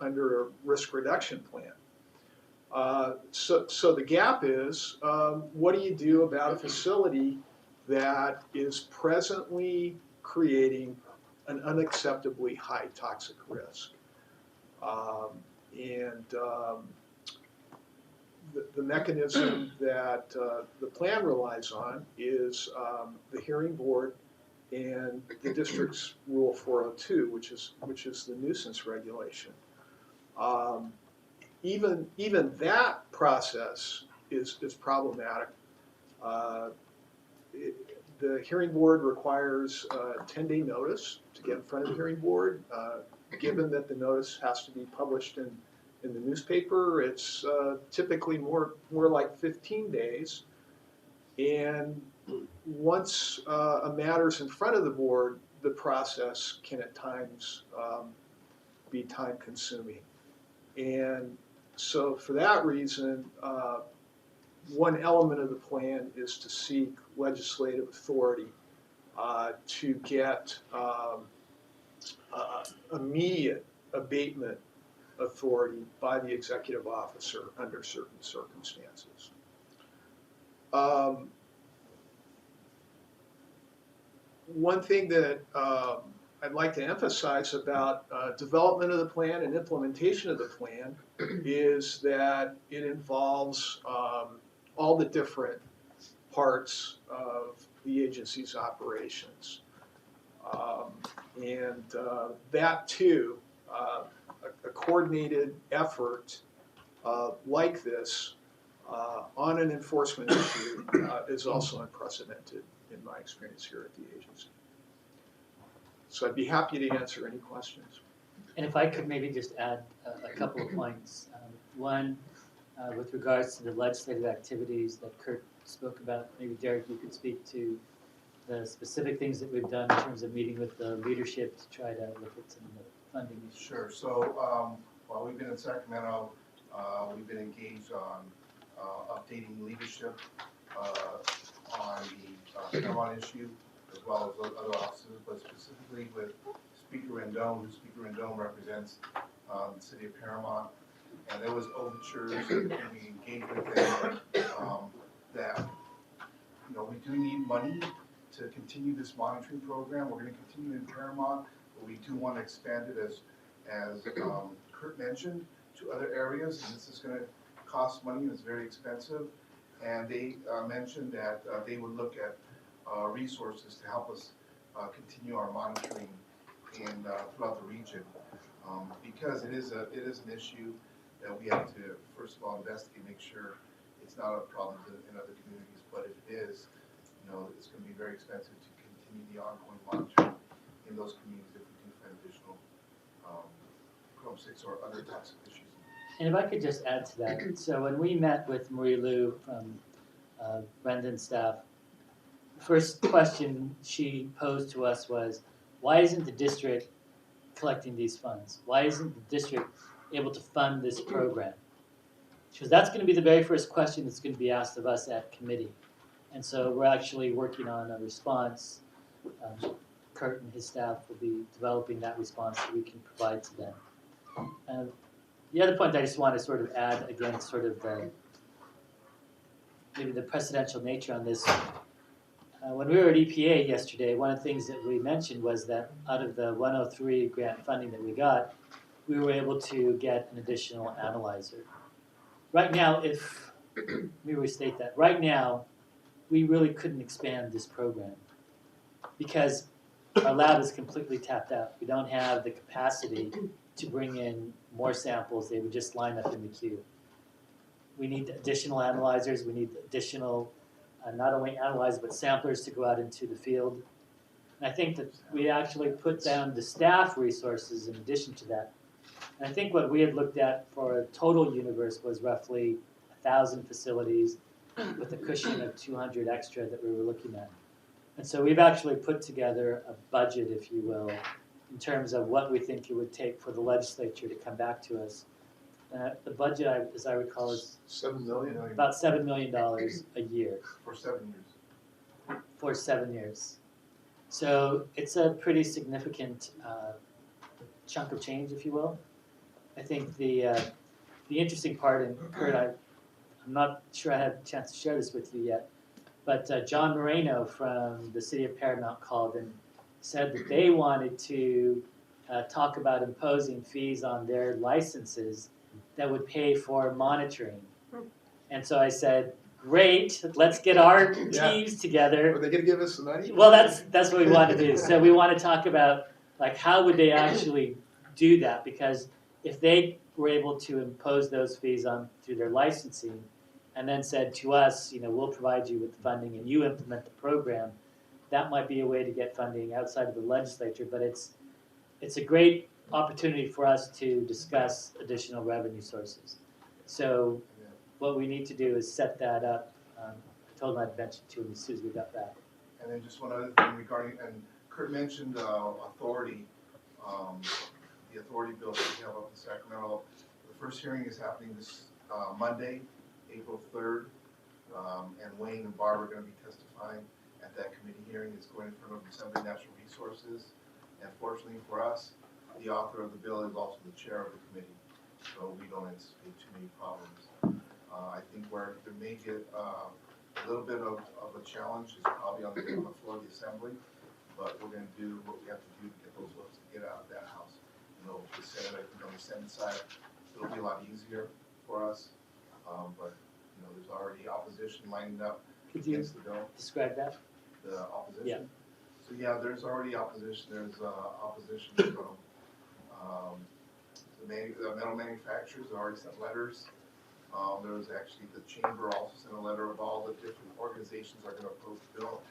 [SPEAKER 16] under a risk reduction plan. So the gap is, what do you do about a facility that is presently creating an unacceptably high toxic risk? The mechanism that the plan relies on is the hearing board and the district's rule 402, which is the nuisance regulation. Even that process is problematic. The hearing board requires a 10-day notice to get in front of the hearing board. Given that the notice has to be published in the newspaper, it's typically more like 15 days. And once a matter's in front of the board, the process can at times be time-consuming. And so for that reason, one element of the plan is to seek legislative authority to get immediate abatement authority by the executive officer under certain circumstances. One thing that I'd like to emphasize about development of the plan and implementation of the plan is that it involves all the different parts of the agency's operations. That too, a coordinated effort like this on an enforcement issue is also unprecedented in my experience here at the agency. So I'd be happy to answer any questions.
[SPEAKER 3] And if I could maybe just add a couple of points. One, with regards to the legislative activities that Kurt spoke about, maybe Derek, you could speak to the specific things that we've done in terms of meeting with the leadership to try to look at some of the funding issues.
[SPEAKER 17] Sure. So while we've been in Sacramento, we've been engaged on updating leadership on the Paramount issue, as well as other offices, but specifically with Speaker Rendon, who Speaker Rendon represents the city of Paramount. And there was overtures, and we engaged with them that, we do need money to continue this monitoring program. We're going to continue in Paramount, but we do want to expand it, as Kurt mentioned, to other areas. And this is going to cost money, and it's very expensive. And they mentioned that they would look at resources to help us continue our monitoring throughout the region, because it is an issue that we have to, first of all, investigate, make sure it's not a problem in other communities. But if it is, it's going to be very expensive to continue the ongoing monitoring in those communities if we do find additional Chrome 6 or other toxic issues.
[SPEAKER 3] And if I could just add to that, so when we met with Marie Lou from Brendan's staff, the first question she posed to us was, why isn't the district collecting these funds? Why isn't the district able to fund this program? Because that's going to be the very first question that's going to be asked of us at committee. And so we're actually working on a response. Kurt and his staff will be developing that response that we can provide to them. The other point that I just want to sort of add, again, sort of maybe the precedential nature on this. When we were at EPA yesterday, one of the things that we mentioned was that out of the 103 grant funding that we got, we were able to get an additional analyzer. Right now, let me restate that. Right now, we really couldn't expand this program because our lab is completely tapped out. We don't have the capacity to bring in more samples. They would just line up in the queue. We need additional analyzers. We need additional, not only analyzers, but samplers to go out into the field. And I think that we actually put down the staff resources in addition to that. And I think what we had looked at for a total universe was roughly 1,000 facilities with a cushion of 200 extra that we were looking at. And so we've actually put together a budget, if you will, in terms of what we think it would take for the legislature to come back to us. The budget, as I recall, is
[SPEAKER 16] $7 million.
[SPEAKER 3] about $7 million a year.
[SPEAKER 17] For 7 years.
[SPEAKER 3] For 7 years. So it's a pretty significant chunk of change, if you will. I think the interesting part, and Kurt, I'm not sure I had a chance to share this with you yet, but John Moreno from the city of Paramount called and said that they wanted to talk about imposing fees on their licenses that would pay for monitoring. And so I said, great, let's get our teams together.
[SPEAKER 16] Are they going to give us the money?
[SPEAKER 3] Well, that's what we want to do. So we want to talk about, like, how would they actually do that? Because if they were able to impose those fees on through their licensing and then said to us, you know, we'll provide you with the funding and you implement the program, that might be a way to get funding outside of the legislature. But it's a great opportunity for us to discuss additional revenue sources. So what we need to do is set that up. I told him I'd mention to him as soon as we got back.
[SPEAKER 17] And then just one other thing regarding, and Kurt mentioned authority, the authority bill that we have up in Sacramento. The first hearing is happening this Monday, April 3rd, and Wayne and Barb are going to be testifying at that committee hearing. It's going in front of Assembly Natural Resources, and fortunately for us, the author of the bill is also the chair of the committee, so we don't anticipate too many problems. I think where there may get a little bit of a challenge is probably on the floor of the assembly, but we're going to do what we have to do to get those votes to get out of that house. You know, the Senate, I think on the Senate side, it'll be a lot easier for us, but you know, there's already opposition lining up against the bill.
[SPEAKER 3] Describe that?
[SPEAKER 17] The opposition?
[SPEAKER 3] Yeah.
[SPEAKER 17] So yeah, there's already opposition. There's opposition from the metal manufacturers. They already sent letters. There was actually, the chamber also sent a letter of all the different organizations that are going to oppose the bill.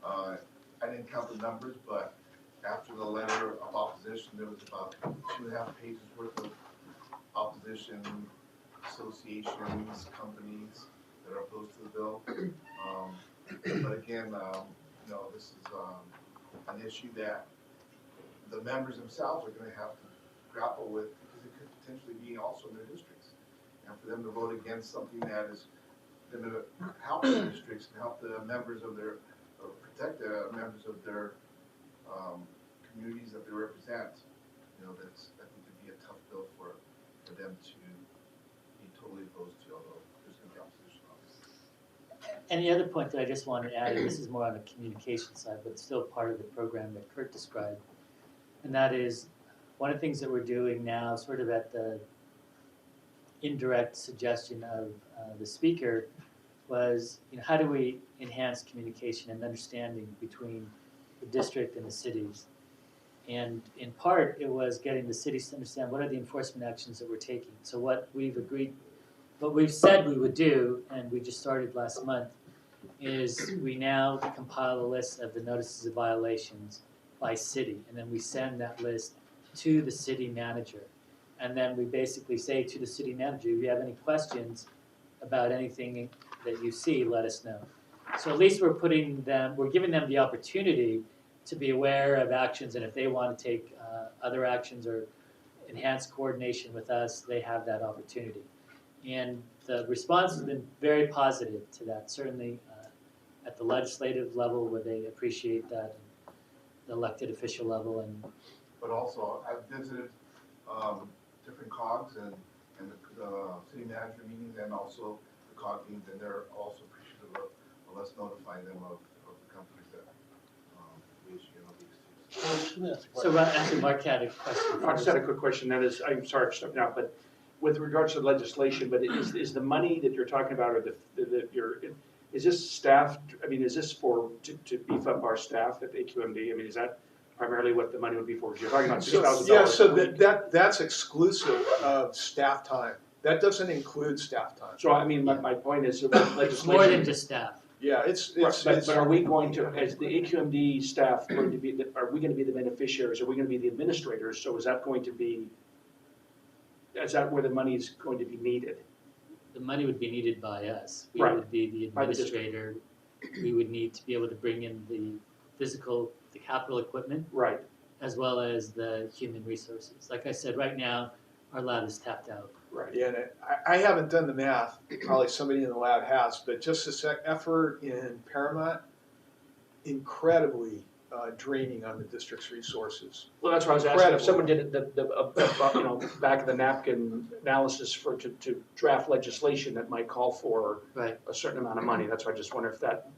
[SPEAKER 17] I didn't count the numbers, but after the letter of opposition, there was about 2.5 pages worth of opposition associations, companies that are opposed to the bill. But again, you know, this is an issue that the members themselves are going to have to grapple with, because it could potentially be also in their districts. And for them to vote against something that is going to help their districts and help the members of their, or protect the members of their communities that they represent, you know, I think would be a tough bill for them to be totally opposed to, although there's going to be opposition on this.
[SPEAKER 3] And the other point that I just wanted to add, and this is more on the communication side, but still part of the program that Kurt described, and that is one of the things that we're doing now, sort of at the indirect suggestion of the speaker, was, you know, how do we enhance communication and understanding between the district and the cities? And in part, it was getting the cities to understand what are the enforcement actions that we're taking. So what we've said we would do, and we just started last month, is we now compile a list of the notices of violations by city, and then we send that list to the city manager. And then we basically say to the city manager, if you have any questions about anything that you see, let us know. So at least we're giving them the opportunity to be aware of actions, and if they want to take other actions or enhance coordination with us, they have that opportunity. And the response has been very positive to that, certainly at the legislative level where they appreciate that, and the elected official level. And
[SPEAKER 17] but also, I've visited different COGs, and and the city manager meetings and also the COG meetings, and they're also appreciative of us notifying them of the companies that we issue these to.
[SPEAKER 3] So actually, Mark had a question.
[SPEAKER 14] I just had a quick question, that is, I'm sorry for stepping out, but with regards to legislation, but is the money that you're talking about, or is this staff, I mean, is this to beef up our staff at AQMD? I mean, is that primarily what the money would be for? 'Cause you're talking about $6,000.
[SPEAKER 16] Yeah, so that's exclusive of staff time. That doesn't include staff time.
[SPEAKER 14] So I mean, my point is about
[SPEAKER 3] It's more
[SPEAKER 14] legislation.
[SPEAKER 3] than just staff.
[SPEAKER 16] Yeah,
[SPEAKER 14] But are we going to, as the AQMD staff, going to be, are we gonna be the beneficiaries? Are we gonna be the administrators? So is that going to be, is that where the money is going to be needed?
[SPEAKER 3] The money would be needed by us. We
[SPEAKER 14] Right.
[SPEAKER 3] would be the
[SPEAKER 14] By the district.
[SPEAKER 3] administrator. We would need to be able to bring in the the capital equipment,
[SPEAKER 14] Right.
[SPEAKER 3] as well as the human resources. Like I said, right now, our lab is tapped out.
[SPEAKER 14] Right.
[SPEAKER 16] Yeah, and I haven't done the math, probably somebody in the lab has, but just this effort in Paramount, incredibly draining on the district's resources.
[SPEAKER 14] Well, that's what I was asking, if
[SPEAKER 16] Incredible.
[SPEAKER 14] someone did the back of the napkin analysis to draft legislation that might call for
[SPEAKER 3] Right.
[SPEAKER 14] a certain amount of money, that's why I just wonder if that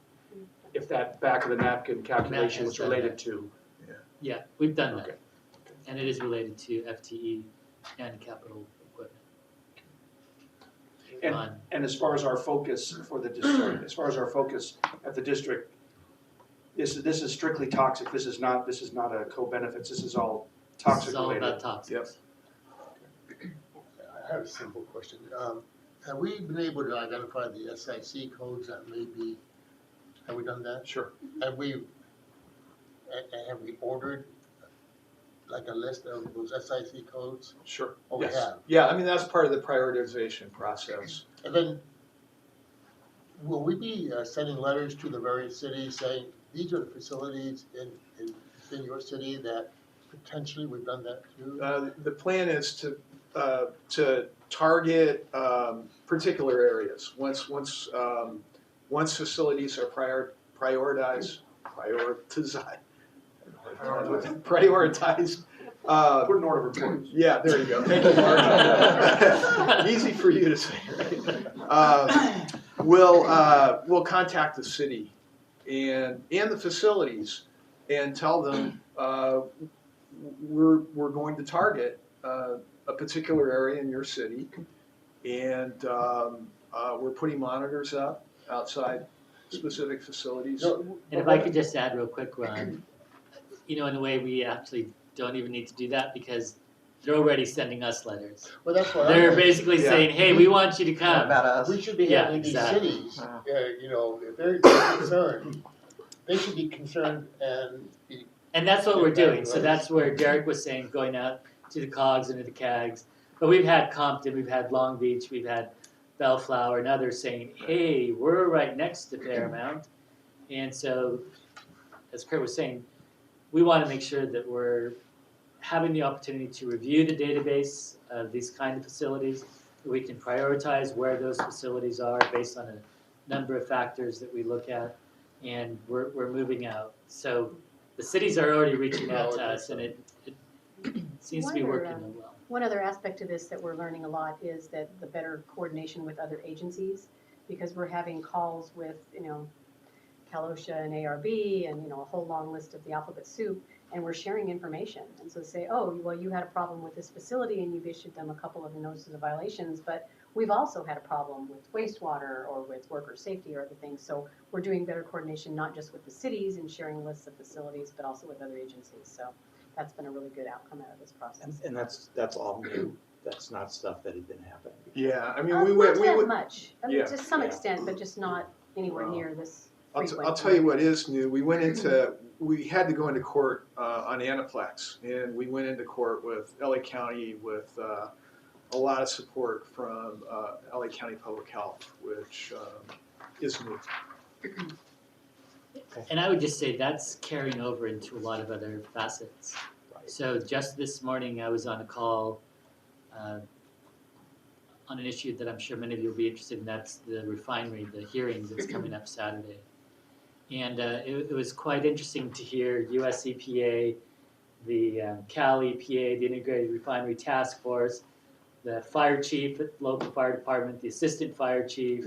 [SPEAKER 14] back of the napkin calculation was related to.
[SPEAKER 3] Yeah, we've done
[SPEAKER 14] Okay.
[SPEAKER 3] that. And it is related to FTE and capital equipment.
[SPEAKER 14] And as far as our focus for the district, as far as our focus at the district, this is strictly toxic, this is not a co-benefits, this is all toxic related.
[SPEAKER 3] This is all about toxics.
[SPEAKER 9] I have a simple question. Have we been able to identify the SIC codes that may be, have we done that?
[SPEAKER 16] Sure.
[SPEAKER 9] Have we ordered like a list of those SIC codes?
[SPEAKER 16] Sure.
[SPEAKER 9] Oh, we
[SPEAKER 16] Yes.
[SPEAKER 9] have.
[SPEAKER 16] Yeah, I mean, that's part of the prioritization process.
[SPEAKER 9] And then, will we be sending letters to the various cities saying, these are the facilities in your city that potentially we've done that too?
[SPEAKER 16] The plan is to target particular areas. Once facilities are prioritized.
[SPEAKER 14] Put an order of importance.
[SPEAKER 16] Yeah, there you go. Thank you, Mark. Easy for you to say, right? We'll contact the city and the facilities and tell them we're going to target a particular area in your city, and we're putting monitors up outside specific facilities.
[SPEAKER 3] And if I could just add real quick, Ron, in a way, we actually don't even need to do that because they're already sending us letters.
[SPEAKER 9] Well, that's what
[SPEAKER 3] They're
[SPEAKER 9] I'm
[SPEAKER 3] basically saying, hey, we want you to come.
[SPEAKER 1] About us.
[SPEAKER 9] We should be
[SPEAKER 3] Yeah,
[SPEAKER 9] having these
[SPEAKER 3] exactly.
[SPEAKER 9] cities, if they're concerned, they should be concerned and be.
[SPEAKER 3] And that's what we're doing. So
[SPEAKER 9] Right.
[SPEAKER 3] that's where Derek was saying, going out to the COGs and to the CAGs. But we've had Compton, we've had Long Beach, we've had Bellflower and others saying, hey, we're right next to Paramount. And so, as Kurt was saying, we want to make sure that we're having the opportunity to review the database of these kind of facilities. That we can prioritize where those facilities are based on a number of factors that we look at. And we're moving out. So the cities are already reaching out to us, and it seems to be working real well.
[SPEAKER 2] One other aspect to this that we're learning a lot is that the better coordination with other agencies, because we're having calls with, Cal OSHA and ARB and, a whole long list of the alphabet soup, and we're sharing information. And so say, oh, well, you had a problem with this facility and you've issued them a couple of notices of violations, but we've also had a problem with wastewater or with worker safety or other things. So we're doing better coordination, not just with the cities and sharing lists of facilities, but also with other agencies. So that's been a really good outcome out of this process.
[SPEAKER 6] And that's all new, that's not stuff that had been happening.
[SPEAKER 16] Yeah, I mean,
[SPEAKER 2] Not that much. I mean,
[SPEAKER 16] yeah.
[SPEAKER 2] to some
[SPEAKER 6] Yeah.
[SPEAKER 2] extent, but just not anywhere near this frequent.
[SPEAKER 16] I'll tell you what is new. We had to go into court on Anaplex, and we went into court with LA County with a lot of support from LA County Public Health, which is new.
[SPEAKER 3] And I would just say that's carrying over into a lot of other facets. So just this morning, I was on a call on an issue that I'm sure many of you will be interested in. That's the refinery, the hearing that's coming up Saturday. And it was quite interesting to hear US EPA, the Cal EPA, the Integrated Refinery Task Force,
[SPEAKER 18] the fire chief at the local fire department, the assistant fire chief,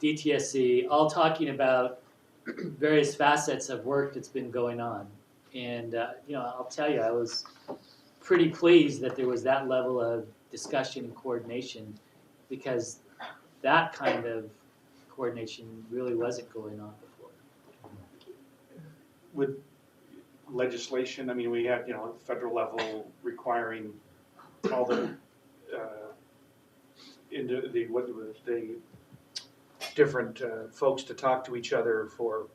[SPEAKER 18] DTSC, all talking about various facets of work that's been going on. And, I'll tell you, I was pretty pleased that there was that level of discussion and coordination, because that kind of coordination really wasn't going on before.
[SPEAKER 14] With legislation, I mean, we had, at the federal level requiring all the, the different folks to talk to each other for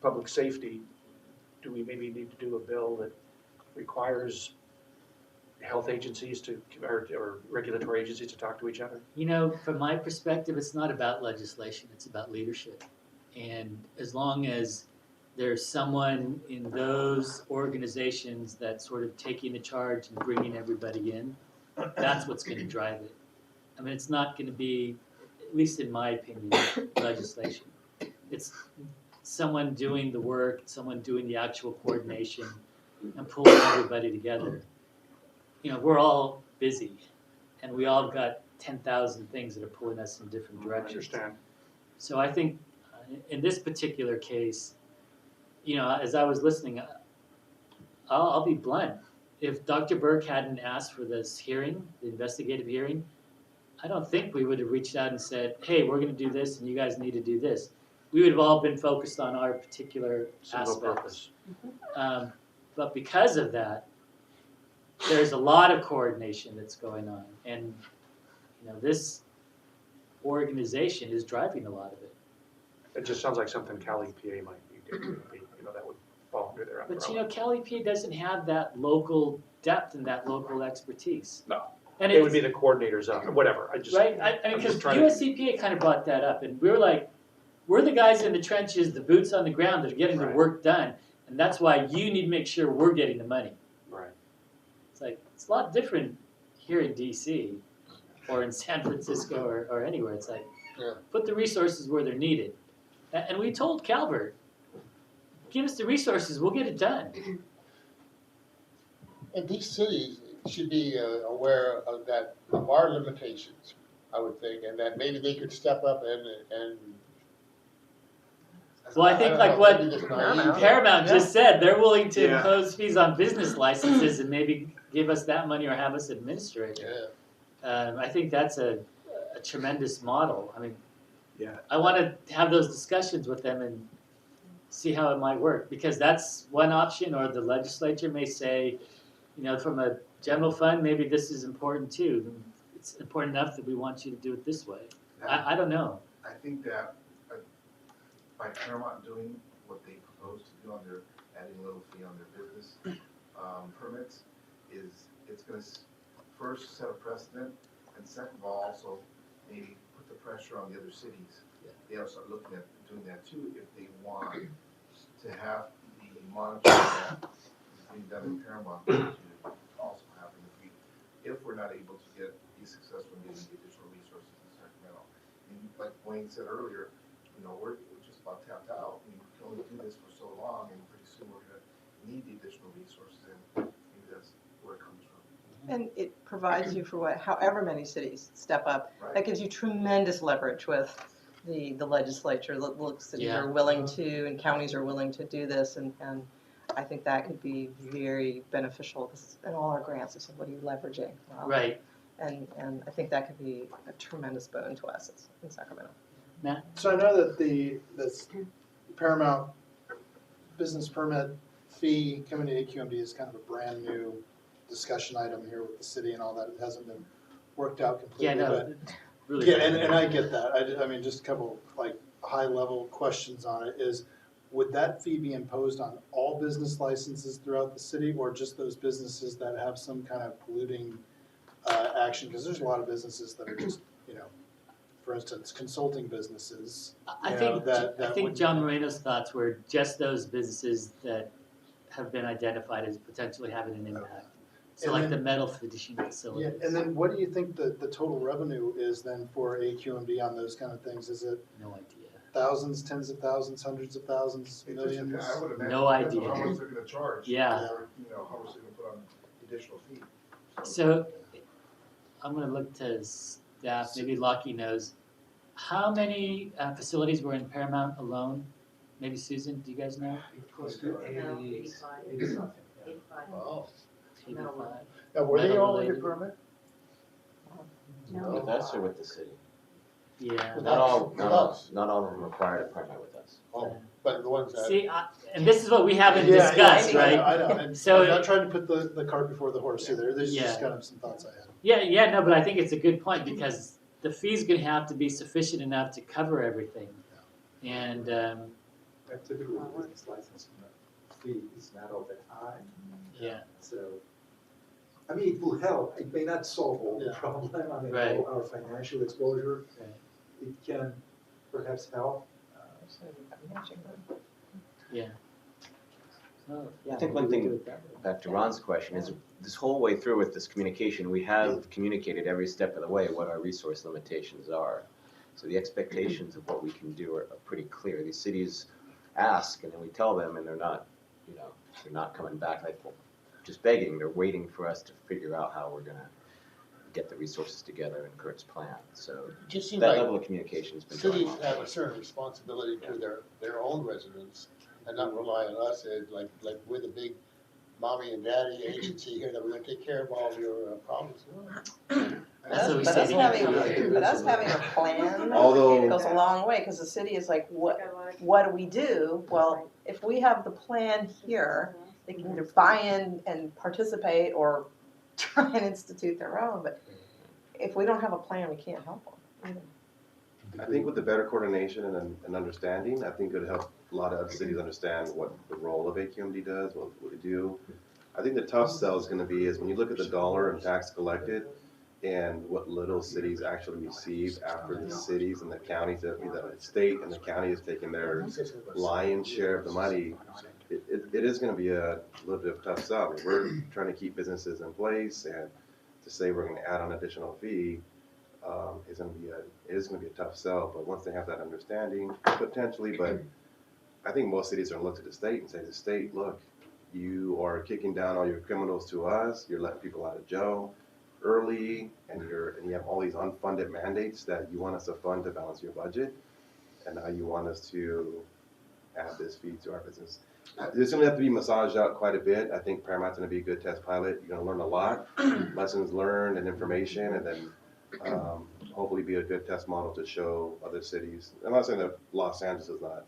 [SPEAKER 14] public safety. Do we maybe need to do a bill that requires health agencies or regulatory agencies to talk to each other?
[SPEAKER 18] From my perspective, it's not about legislation, it's about leadership. And as long as there's someone in those organizations that's sort of taking the charge and bringing everybody in, that's what's going to drive it. I mean, it's not going to be, at least in my opinion, legislation. It's someone doing the work, someone doing the actual coordination and pulling everybody together. We're all busy, and we all got 10,000 things that are pulling us in different directions.
[SPEAKER 14] I understand.
[SPEAKER 18] So I think in this particular case, as I was listening, I'll be blunt. If Dr. Burke hadn't asked for this hearing, the investigative hearing, I don't think we would have reached out and said, hey, we're going to do this, and you guys need to do this. We would have all been focused on our particular
[SPEAKER 14] Single
[SPEAKER 18] aspects.
[SPEAKER 14] purpose.
[SPEAKER 18] But because of that, there's a lot of coordination that's going on, and this organization is driving a lot of it.
[SPEAKER 14] It just sounds like something Cali PA might be doing, that would fall under their umbrella.
[SPEAKER 18] But Cali PA doesn't have that local depth and that local expertise.
[SPEAKER 14] No,
[SPEAKER 18] and
[SPEAKER 14] they would be the coordinators of it, whatever.
[SPEAKER 18] Right, I mean, because USCPA kind of brought that up, and we were like, we're the guys in the trenches, the boots on the ground that are getting the work done, and that's why you need to make sure we're getting the money.
[SPEAKER 14] Right.
[SPEAKER 18] It's a lot different here in DC or in San Francisco or anywhere. It's like, put the resources where they're needed. And we told Calvert, give us the resources, we'll get it done.
[SPEAKER 9] And these cities should be aware of our limitations, I would think, and that maybe they could step up and
[SPEAKER 18] well, I think like what Paramount just said, they're willing to impose fees on business licenses and maybe give us that money or have us administer it. I think that's a tremendous model. I mean, I want to have those discussions with them and see how it might work, because that's one option. Or the legislature may say, from a general fund, maybe this is important too. It's important enough that we want you to do it this way. I don't know.
[SPEAKER 7] I think that by Paramount doing what they propose to do on their, adding a little fee on their business permits, it's going to first set a precedent, and second of all, also maybe put the pressure on the other cities. They'll start looking at doing that too if they want to have the monitoring that is being done in Paramount to also happen if we're not able to be successful in getting the additional resources in Sacramento. And like Wayne said earlier, we're just about tapped out. We can only do this for so long, and pretty soon we're going to need the additional resources, and maybe that's where it comes from.
[SPEAKER 1] And it provides you for however many cities step up.
[SPEAKER 7] Right.
[SPEAKER 1] That gives you tremendous leverage with the legislature. Look, cities are willing to, and counties are willing to do this, and I think that could be very beneficial. In all our grants, they said, what are you leveraging?
[SPEAKER 18] Right.
[SPEAKER 1] And I think that could be a tremendous boon to us in Sacramento.
[SPEAKER 18] Matt?
[SPEAKER 19] So I know that this Paramount business permit fee coming to AQMD is kind of a brand new discussion item here with the city and all that. It hasn't been worked out completely.
[SPEAKER 18] Yeah, no,
[SPEAKER 19] but,
[SPEAKER 18] really.
[SPEAKER 19] and I get that. I mean, just a couple high level questions on it is, would that fee be imposed on all business licenses throughout the city, or just those businesses that have some kind of polluting action? Because there's a lot of businesses that are just, for instance, consulting businesses.
[SPEAKER 18] I think John Moreno's thoughts were just those businesses that have been identified as potentially having an impact. So like the metal finishing facilities.
[SPEAKER 19] Yeah, and then what do you think the total revenue is then for AQMD on those kind of things? Is it
[SPEAKER 18] no idea?
[SPEAKER 19] Thousands, tens of thousands, hundreds of thousands, millions?
[SPEAKER 7] I would imagine
[SPEAKER 18] no idea.
[SPEAKER 7] How much they're going to charge?
[SPEAKER 18] Yeah.
[SPEAKER 7] Or, how much they're going to put on the additional fee.
[SPEAKER 18] So I'm gonna look to staff, maybe Lucky knows. How many facilities were in Paramount alone? Maybe Susan, do you guys know?
[SPEAKER 7] Close to 80, 80 something. Yeah.
[SPEAKER 9] Wow.
[SPEAKER 18] 85.
[SPEAKER 19] Now, were they
[SPEAKER 18] Metal
[SPEAKER 19] all under
[SPEAKER 18] related?
[SPEAKER 19] permit?
[SPEAKER 5] With us or with the city?
[SPEAKER 18] Yeah.
[SPEAKER 5] Not all,
[SPEAKER 9] With
[SPEAKER 5] not all,
[SPEAKER 9] us.
[SPEAKER 5] not all of them required a permit with us.
[SPEAKER 9] Oh, but the ones that.
[SPEAKER 18] See, and this is what we haven't
[SPEAKER 19] Yeah,
[SPEAKER 18] discussed,
[SPEAKER 19] yeah,
[SPEAKER 18] right?
[SPEAKER 19] I know, and
[SPEAKER 18] So-
[SPEAKER 19] I'm not trying to put the cart before the horse either, these are just
[SPEAKER 18] Yeah.
[SPEAKER 19] kind of some thoughts I had.
[SPEAKER 18] Yeah, no, but I think it's a good point because the fee's gonna have to be sufficient enough to cover everything. And,
[SPEAKER 7] And typically, the business license fee is not all that high,
[SPEAKER 18] yeah,
[SPEAKER 7] so, I mean, it will help, it may not solve all the
[SPEAKER 19] Yeah.
[SPEAKER 7] problem, I mean,
[SPEAKER 18] Right.
[SPEAKER 7] all our financial exposure.
[SPEAKER 18] Right.
[SPEAKER 7] It can perhaps help.
[SPEAKER 18] yeah. So,
[SPEAKER 5] I think one
[SPEAKER 18] maybe we
[SPEAKER 5] thing,
[SPEAKER 18] do it that way.
[SPEAKER 5] back to Ron's question, is this whole way through with this communication, we have communicated every step of the way what our resource limitations are. So the expectations of what we can do are pretty clear. These cities ask, and then we tell them, and they're not, they're not coming back like just begging. They're waiting for us to figure out how we're gonna get the resources together in Kurt's plan. So
[SPEAKER 9] It just seems
[SPEAKER 5] that
[SPEAKER 9] like
[SPEAKER 5] level of communication has been going
[SPEAKER 9] cities
[SPEAKER 5] on.
[SPEAKER 9] have a certain responsibility to their own residents and not rely on us as like we're the big mommy and daddy agency here that we're gonna take care of all of your problems.
[SPEAKER 18] That's what we
[SPEAKER 1] But
[SPEAKER 18] say
[SPEAKER 1] us
[SPEAKER 18] to
[SPEAKER 1] having,
[SPEAKER 18] people.
[SPEAKER 1] but us having a plan
[SPEAKER 12] Although-
[SPEAKER 1] goes a long way, because the city is like, what do we do? Well, if we have the plan here, they can either buy in and participate or try and institute their own, but if we don't have a plan, we can't help them.
[SPEAKER 12] I think with the better coordination and understanding, I think it would help a lot of other cities understand what the role of AQMD does, what we do. I think the tough sell is gonna be is when you look at the dollar and tax collected and what little cities actually receive after the cities and the counties, the state and the county is taking their lion's share of the money, it is gonna be a little bit of a tough sell. I mean, we're trying to keep businesses in place, and to say we're gonna add on additional fee, is gonna be a tough sell, but once they have that understanding, potentially, but I think most cities are gonna look to the state and say to the state, look, you are kicking down all your criminals to us, you're letting people out of jail early, and you have all these unfunded mandates that you want us to fund to balance your budget, and now you want us to add this fee to our business. It's gonna have to be massaged out quite a bit. I think Paramount's gonna be a good test pilot. You're gonna learn a lot, lessons learned and information, and then hopefully be a good test model to show other cities. I'm not saying that Los Angeles is not,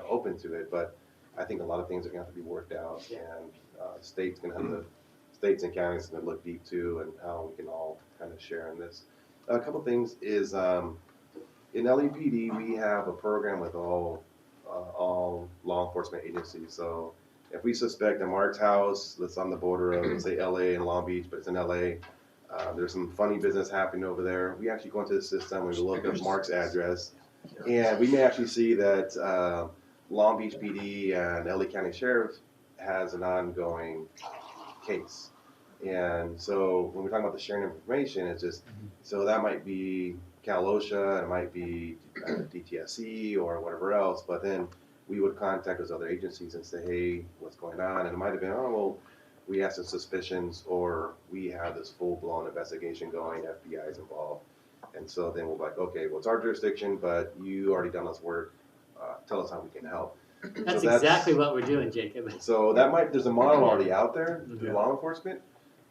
[SPEAKER 12] open to it, but I think a lot of things are gonna have to be worked out, and states and counties gonna look deep too, and how we can all kind of share in this. A couple things is in LEPD we have a program with all law enforcement agencies. So if we suspect that Mark's house that's on the border of, let's say, LA and Long Beach, but it's in LA, there's some funny business happening over there. We actually go into the system, we look up Mark's address, and we may actually see that Long Beach PD and LA County Sheriff has an ongoing case. And so when we're talking about the sharing of information, it's just, so that might be Cal OSHA, it might be DTSC or whatever else, but then we would contact those other agencies and say, hey, what's going on? And it might have been, oh, well, we have some suspicions, or we have this full-blown investigation going, FBI is involved. And so then we're like, okay, well, it's our jurisdiction, but you already done this work, tell us how we can help.
[SPEAKER 18] That's exactly what we're doing, Jacob.
[SPEAKER 12] So there's a model already out there through law enforcement,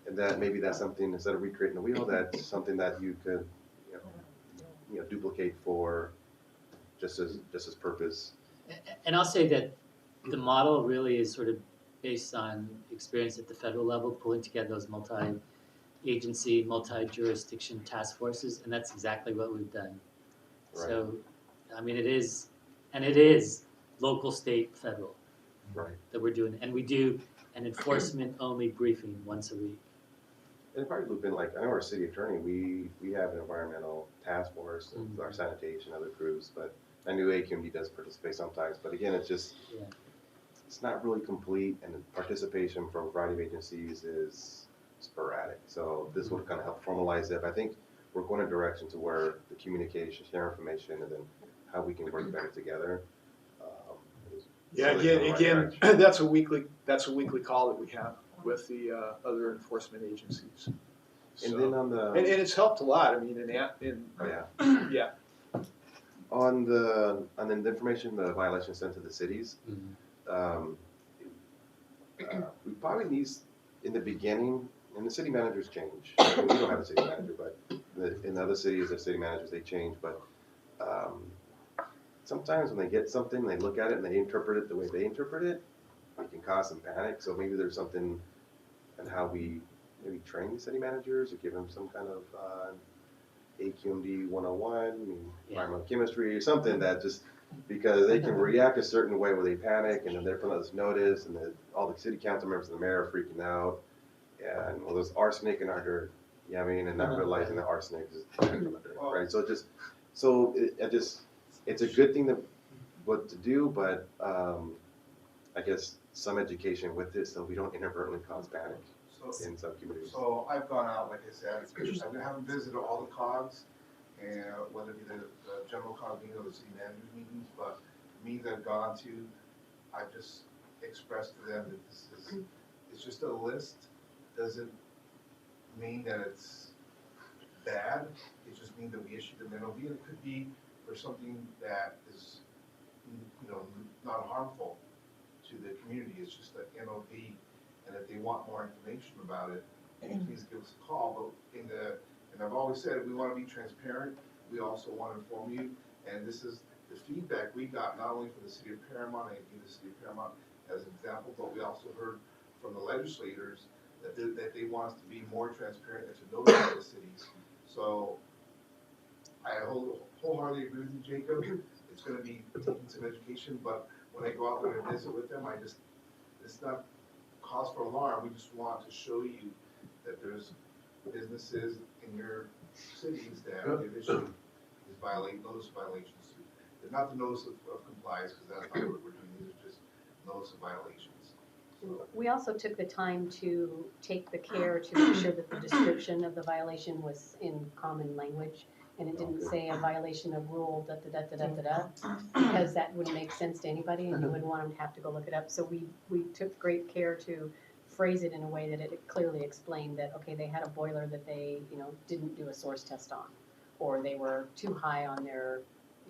[SPEAKER 12] and that maybe that's something, instead of recreating the wheel, that's something that you could, duplicate for just as purpose.
[SPEAKER 18] And I'll say that the model really is sort of based on experience at the federal level, pulling together those multi-agency, multi-jurisdiction task forces, and that's exactly what we've done.
[SPEAKER 12] Right.
[SPEAKER 18] So, I mean, it is local, state, federal.
[SPEAKER 12] Right.
[SPEAKER 18] That we're doing, and we do an enforcement-only briefing once a week.
[SPEAKER 12] And probably loop in, like, I know our city attorney, we have an environmental task force, and our sanitation, other crews, but I knew AQMD does participate sometimes, but again, it's just, it's not really complete, and the participation from a variety of agencies is sporadic. So this would kind of help formalize it. But I think we're going in a direction to where the communication, share information, and then how we can work better together.
[SPEAKER 16] Yeah, again, that's a weekly call that we have with the other enforcement agencies.
[SPEAKER 12] And then on the,
[SPEAKER 16] And it's helped a lot, I mean,
[SPEAKER 12] oh yeah,
[SPEAKER 16] yeah.
[SPEAKER 12] on the information, the violation sent to the cities, we probably need, in the beginning, and the city managers change. I mean, we don't have a city manager, but in other cities, the city managers, they change, but sometimes when they get something, they look at it and they interpret it the way they interpret it, it can cause some panic. So maybe there's something in how we maybe train the city managers or give them some kind of SCAQMD 101, I mean, environmental chemistry or something that just, because they can react a certain way where they panic and then they're putting out this notice and all the city council members and the mayor are freaking out. And well, there's arsenic in our dirt, you know what I mean? And not realizing that arsenic is from the dirt, right? So it's a good thing what to do, but I guess some education with this so we don't inadvertently cause panic in some communities.
[SPEAKER 17] So I've gone out, like I said, I haven't visited all the COGs, and whether it be the general COG meeting or the city manager's meetings, but meetings I've gone to, I've just expressed to them that it's just a list, doesn't mean that it's bad, it just means that we issued an NOV, and it could be for something that is, not harmful to the community, it's just an NOV, and if they want more information about it, please give us a call, but and I've always said, we want to be transparent, we also want to inform you, and this is the feedback we got, not only from the city of Paramount, I give the city of Paramount as an example, but we also heard from the legislators that they want us to be more transparent and to notify the cities. So I wholeheartedly agree with you, Jacob. It's going to be taking some education, but when I go out there and visit with them, it's not cause for alarm. We just want to show you that there's businesses in your cities that have issued these notice violations. It's not the notice of compliance, because that's not what we're doing. These are just notice of violations.
[SPEAKER 2] We also took the time to take the care to make sure that the description of the violation was in common language, and it didn't say a violation of rule da-da-da-da-da-da, because that wouldn't make sense to anybody, and you wouldn't want them to have to go look it up. So we took great care to phrase it in a way that it clearly explained that, okay, they had a boiler that they, didn't do a source test on, or they were too high on their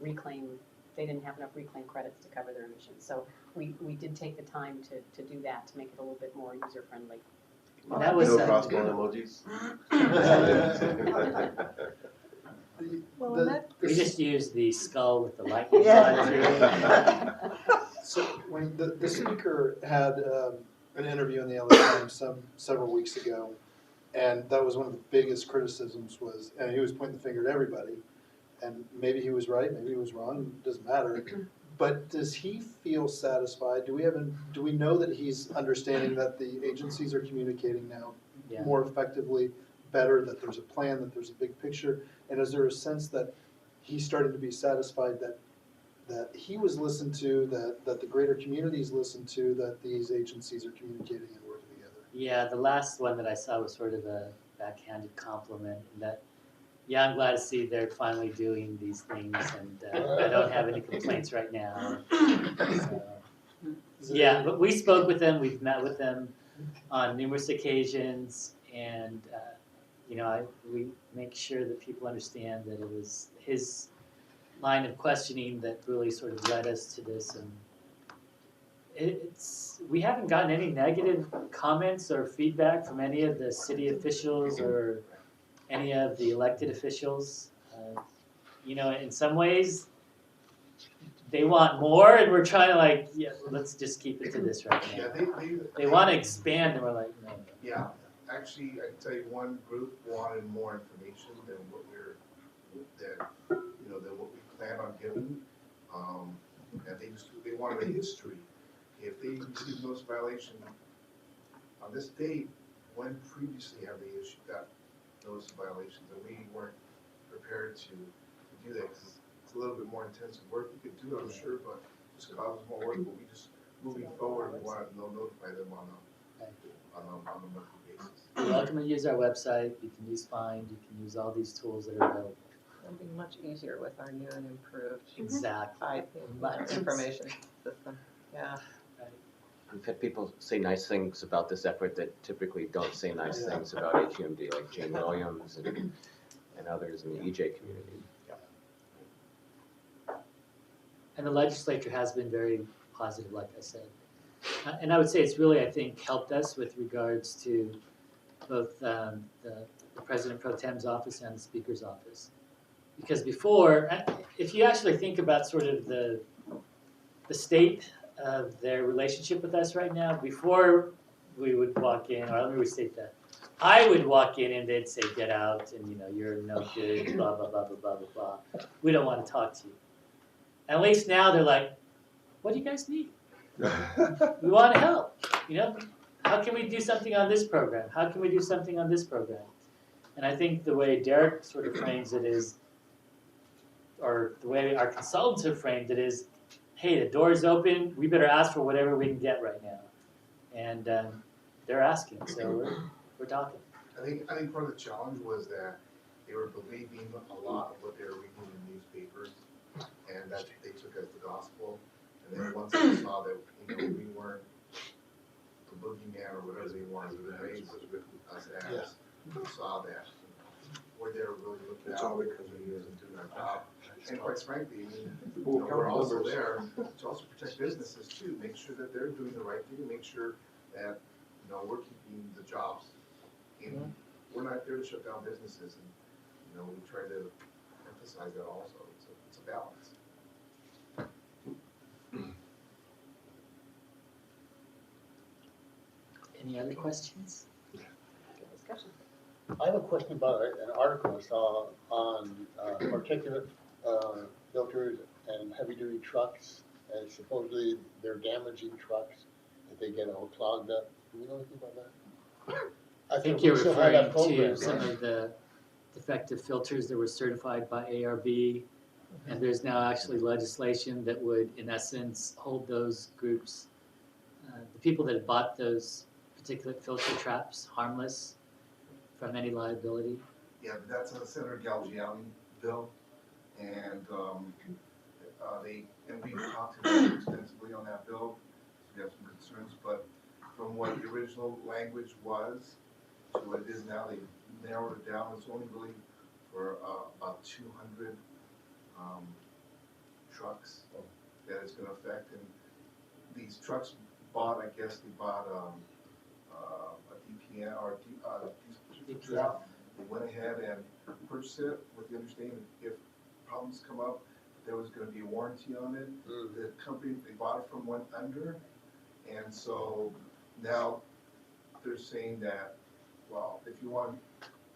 [SPEAKER 2] reclaim, they didn't have enough reclaim credits to cover their emissions. So we did take the time to do that, to make it a little bit more user-friendly.
[SPEAKER 18] That was
[SPEAKER 12] no crossbone emojis.
[SPEAKER 18] We just used the skull with the lightning.
[SPEAKER 19] So when the speaker had an interview in the LA Times several weeks ago, and that was one of the biggest criticisms was, and he was pointing the finger at everybody, and maybe he was right, maybe he was wrong, it doesn't matter. But does he feel satisfied? Do we know that he's understanding that the agencies are communicating now more effectively, better, that there's a plan, that there's a big picture? And is there a sense that he's starting to be satisfied that he was listened to, that the greater communities listened to, that these agencies are communicating and working together?
[SPEAKER 18] Yeah, the last one that I saw was sort of a backhanded compliment, and that, yeah, I'm glad to see they're finally doing these things, and I don't have any complaints right now. So, yeah, but we spoke with them, we've met with them on numerous occasions, and we make sure that people understand that it was his line of questioning that really sort of led us to this, and we haven't gotten any negative comments or feedback from any of the city officials or any of the elected officials. In some ways, they want more, and we're trying to let's just keep it to this right now.
[SPEAKER 17] Yeah,
[SPEAKER 18] they want to expand, and we're like, no.
[SPEAKER 17] Yeah, actually, I can tell you one group wanted more information than what what we plan on giving. And they wanted a history. If they received notice violation on this date, when previously have they issued that notice of violations? And we weren't prepared to do that, because it's a little bit more intensive work. We could do it, I'm sure, but just causes more work. But we just, moving forward, we want to notify them on a monthly basis.
[SPEAKER 18] You're welcome to use our website. You can use Find. You can use all these tools that are available.
[SPEAKER 1] It'll be much easier with our new and improved
[SPEAKER 18] Exactly.
[SPEAKER 1] information system. Yeah.
[SPEAKER 5] We've had people say nice things about this effort that typically don't say nice things about AQMD, like Jane Williams and others in the EJ community.
[SPEAKER 18] And the legislature has been very positive, like I said. And I would say it's really, I think, helped us with regards to both the President Pro Tem's office and the Speaker's office. Because before, if you actually think about sort of the state of their relationship with us right now, before we would walk in, or let me restate that, I would walk in and they'd say, get out, and you're no good, blah, blah, blah, blah, blah, blah, blah. We don't want to talk to you. And at least now they're like, what do you guys need? We want to help, How can we do something on this program? How can we do something on this program? And I think the way Derek sort of frames it is, or the way our consultants have framed it is, hey, the door's open, we better ask for whatever we can get right now. And they're asking, so we're talking.
[SPEAKER 7] I think part of the challenge was that they were believing a lot of what they were reading in newspapers, and that they took as the gospel. And then once they saw that, we weren't the boogeyman or whatever they wanted to raise us as, we saw that we're there really looking out for years and doing our job. And quite frankly, we're also there to also protect businesses too, make sure that they're doing the right thing, and make sure that we're keeping the jobs. And we're not there to shut down businesses, and we try to emphasize that also. It's a balance.
[SPEAKER 18] Any other questions?
[SPEAKER 2] Discussion.
[SPEAKER 9] I have a question about an article I saw on particulate filters and heavy-duty trucks, and supposedly they're damaging trucks if they get all clogged up. Do we know anything about that?
[SPEAKER 18] I think you're
[SPEAKER 9] we still have that
[SPEAKER 18] referring to
[SPEAKER 9] program,
[SPEAKER 18] some
[SPEAKER 9] right?
[SPEAKER 18] of the defective filters that were certified by ARB, and there's now actually legislation that would, in essence, hold those groups, the people that had bought those particulate filter traps, harmless from any liability.
[SPEAKER 7] Yeah, that's a Senator Galgiani bill, and we've talked to them extensively on that bill. We have some concerns, but from what the original language was to what it is now, they narrowed it down. It's only really for about 200 trucks that it's going to affect, and these trucks bought, I guess they bought a DPN or diesel trap. They went ahead and purchased it with the understanding that if problems come up, there was going to be a warranty on it. The company they bought it from went under, and so now they're saying that, well, if you want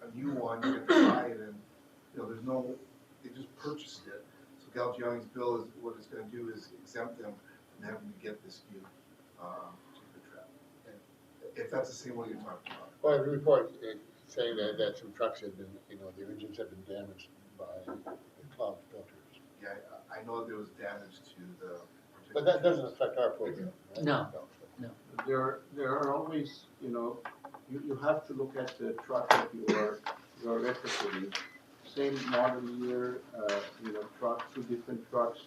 [SPEAKER 7] a new one, you have to buy it, and there's no, they just purchased it. So Galgiani's bill is what it's going to do is exempt them from having to get this new particular trap. If that's the same one you're talking about.
[SPEAKER 9] Well, the report saying that some trucks have been, their engines have been damaged by the clogged filters.
[SPEAKER 7] Yeah, I know there was damage to the.
[SPEAKER 9] But that doesn't affect our program, right?
[SPEAKER 18] No.
[SPEAKER 4] There are always, you have to look at the truck that you are retrofitting. Same model year, truck, two different trucks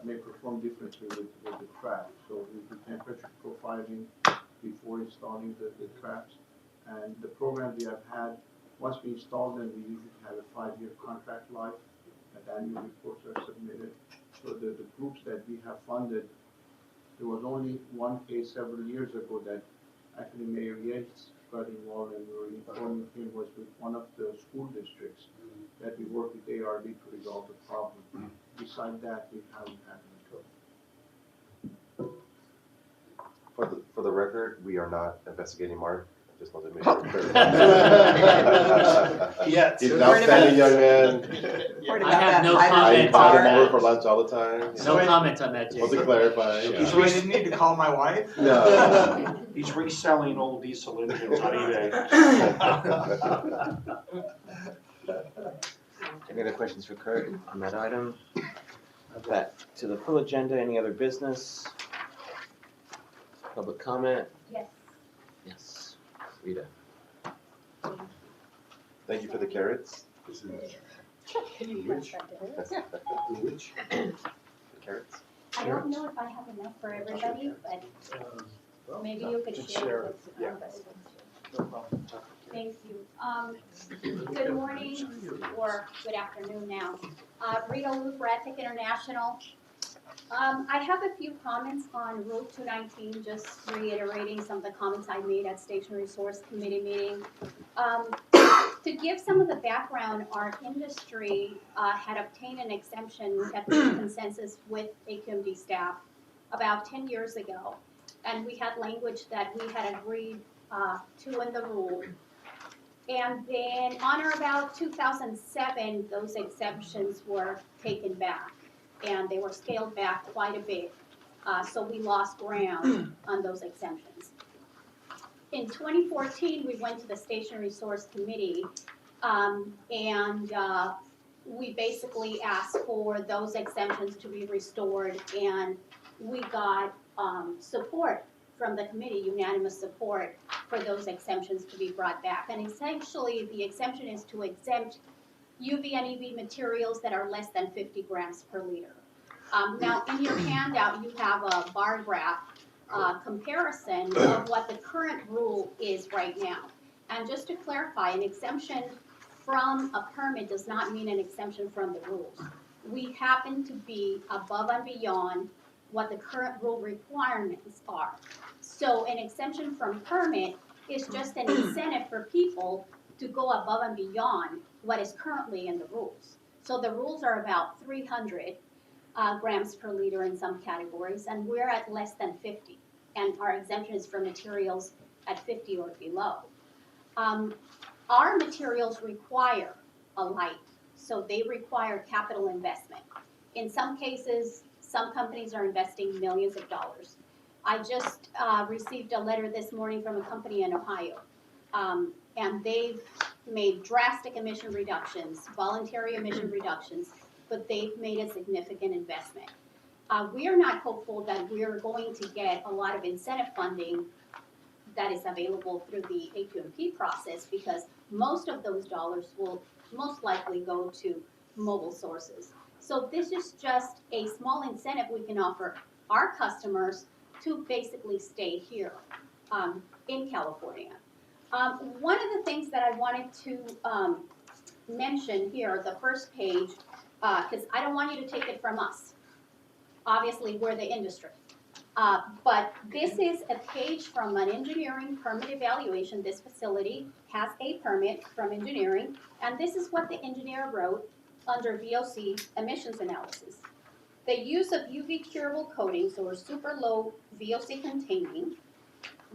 [SPEAKER 4] may perform differently with the trap. So we do temperature profiling before installing the traps. And the program we have had, once we install them, we usually have a 5-year contract life, and annual reports are submitted. So the groups that we have funded, there was only one case several years ago that actually Mayor Yates got involved, and we were informing him was with one of the school districts that we worked with ARB to resolve the problem. Beside that, we haven't had any.
[SPEAKER 12] For the record, we are not investigating Mark. I just wanted to make sure.
[SPEAKER 14] Yeah,
[SPEAKER 12] He's an outstanding young man.
[SPEAKER 18] I have no
[SPEAKER 12] I
[SPEAKER 18] comment
[SPEAKER 12] invite
[SPEAKER 18] on
[SPEAKER 12] him over
[SPEAKER 18] that.
[SPEAKER 12] for lunch all the time.
[SPEAKER 18] No comment on that,
[SPEAKER 12] Just to
[SPEAKER 18] Jay.
[SPEAKER 12] clarify. Yeah.
[SPEAKER 14] So I didn't need to call my wife?
[SPEAKER 12] No.
[SPEAKER 14] He's reselling old diesel engines on eBay.
[SPEAKER 5] Any other questions for Kurt on that item? Back to the full agenda, any other business? Public comment?
[SPEAKER 10] Yes.
[SPEAKER 5] Yes. Rita?
[SPEAKER 12] Thank you for the carrots.
[SPEAKER 2] Can you pass that to her?
[SPEAKER 12] The carrots.
[SPEAKER 20] I don't know if I have enough for everybody, but maybe you could share with us.
[SPEAKER 6] No problem.
[SPEAKER 20] Thank you. Good morning or good afternoon now. Rita Lou, Radtech International. I have a few comments on Rule 219, just reiterating some of the comments I made at Station Resource Committee meeting. To give some of the background, our industry had obtained an exemption, we had reached consensus with AQMD staff about 10 years ago. And we had language that we had agreed to in the rule. And then on or about 2007, those exemptions were taken back. And they were scaled back quite a bit. So we lost ground on those exemptions. In 2014, we went to the Station Resource Committee, and we basically asked for those exemptions to be restored, and we got support from the committee, unanimous support for those exemptions to be brought back. And essentially, the exemption is to exempt UV and EV materials that are less than 50 grams per liter. Now, in your handout, you have a bar graph comparison of what the current rule is right now. And just to clarify, an exemption from a permit does not mean an exemption from the rules. We happen to be above and beyond what the current rule requirements are. So an exemption from permit is just an incentive for people to go above and beyond what is currently in the rules. So the rules are about 300 grams per liter in some categories, and we're at less than 50. And our exemption is for materials at 50 or below. Our materials require a light, so they require capital investment. In some cases, some companies are investing millions of dollars. I just received a letter this morning from a company in Ohio, and they've made drastic emission reductions, voluntary emission reductions, but they've made a significant investment. We are not hopeful that we are going to get a lot of incentive funding that is available through the AQMP process, because most of those dollars will most likely go to mobile sources. So this is just a small incentive we can offer our customers to basically stay here in California. One of the things that I wanted to mention here, the first page, because I don't want you to take it from us. Obviously, we're the industry. But this is a page from an engineering permit evaluation. This facility has a permit from engineering, and this is what the engineer wrote under VOC emissions analysis. The use of UV curable coatings or super low VOC containing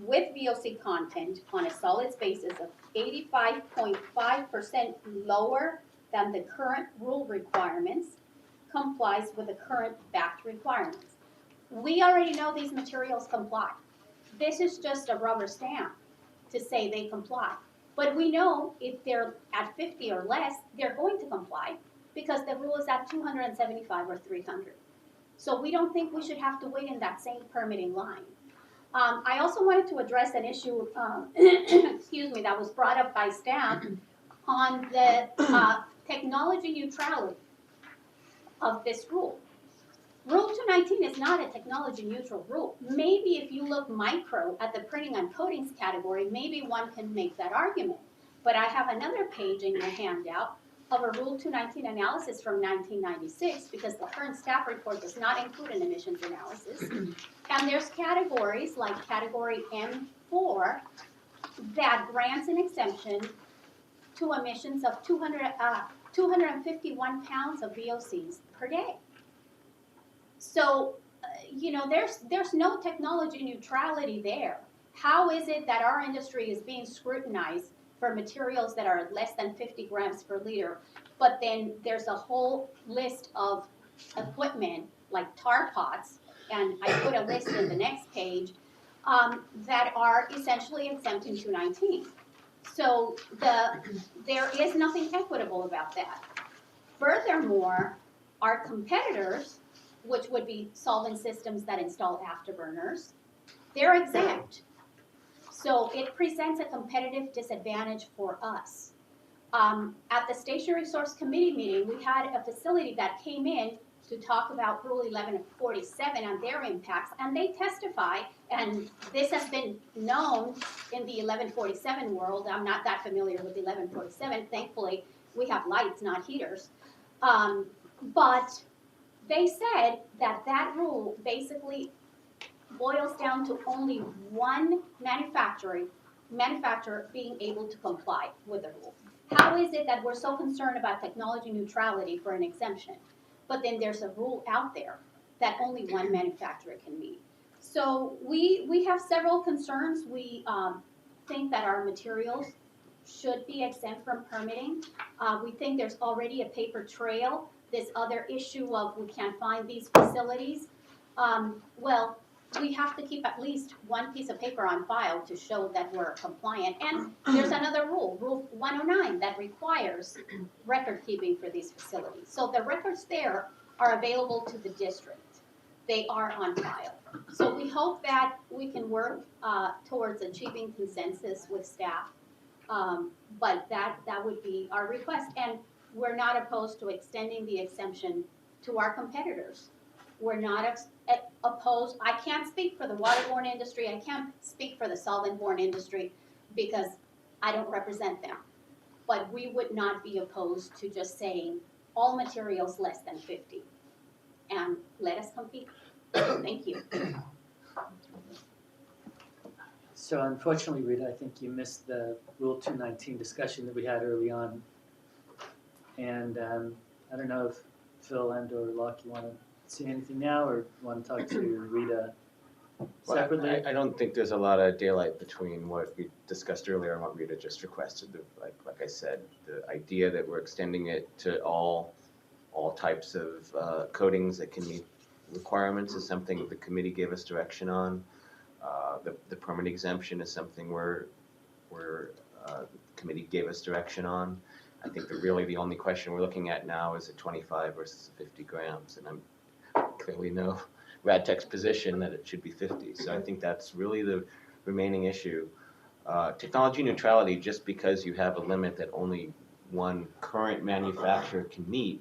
[SPEAKER 20] with VOC content on a solids basis of 85.5% lower than the current rule requirements complies with the current BACT requirements. We already know these materials comply. This is just a rubber stamp to say they comply. But we know if they're at 50 or less, they're going to comply because the rule is at 275 or 300. So we don't think we should have to wait in that same permitting line. I also wanted to address an issue, excuse me, that was brought up by staff on the technology neutrality of this rule. Rule 219 is not a technology neutral rule. Maybe if you look micro at the printing and coatings category, maybe one can make that argument. But I have another page in your handout of a Rule 219 analysis from 1996, because the current staff report does not include an emissions analysis. And there's categories like category M4 that grants an exemption to emissions of 251 pounds of VOCs per day. So, you know, there's no technology neutrality there. How is it that our industry is being scrutinized for materials that are less than 50 grams per liter, but then there's a whole list of equipment like tar pots, and I put a list in the next page, that are essentially exempt in 219. So there is nothing equitable about that. Furthermore, our competitors, which would be solvent systems that install afterburners, they're exempt. So it presents a competitive disadvantage for us. At the Station Resource Committee meeting, we had a facility that came in to talk about Rule 1147 and their impacts, and they testify, and this has been known in the 1147 world. I'm not that familiar with 1147. Thankfully, we have lights, not heaters. But they said that that rule basically boils down to only one manufacturer being able to comply with the rule. How is it that we're so concerned about technology neutrality for an exemption, but then there's a rule out there that only one manufacturer can meet? So we have several concerns. We think that our materials should be exempt from permitting. We think there's already a paper trail. This other issue of we can't find these facilities. Well, we have to keep at least one piece of paper on file to show that we're compliant. And there's another rule, Rule 109, that requires record keeping for these facilities. So the records there are available to the district. They are on file. So we hope that we can work towards achieving consensus with staff. But that would be our request. And we're not opposed to extending the exemption to our competitors. We're not opposed. I can't speak for the waterborne industry. I can't speak for the solvent-borne industry because I don't represent them. But we would not be opposed to just saying all materials less than 50 and let us compete. Thank you.
[SPEAKER 18] So unfortunately, Rita, I think you missed the Rule 219 discussion that we had early on. And I don't know if Phil and or Locke, you want to say anything now or want to talk to Rita separately?
[SPEAKER 5] Well, I don't think there's a lot of daylight between what we discussed earlier and what Rita just requested. Like I said, the idea that we're extending it to all types of coatings that can meet requirements is something the committee gave us direction on. The permit exemption is something where the committee gave us direction on. I think that really the only question we're looking at now is a 25 versus 50 grams, and I'm clearly know RadTech's position that it should be 50. So I think that's really the remaining issue. Technology neutrality, just because you have a limit that only one current manufacturer can meet,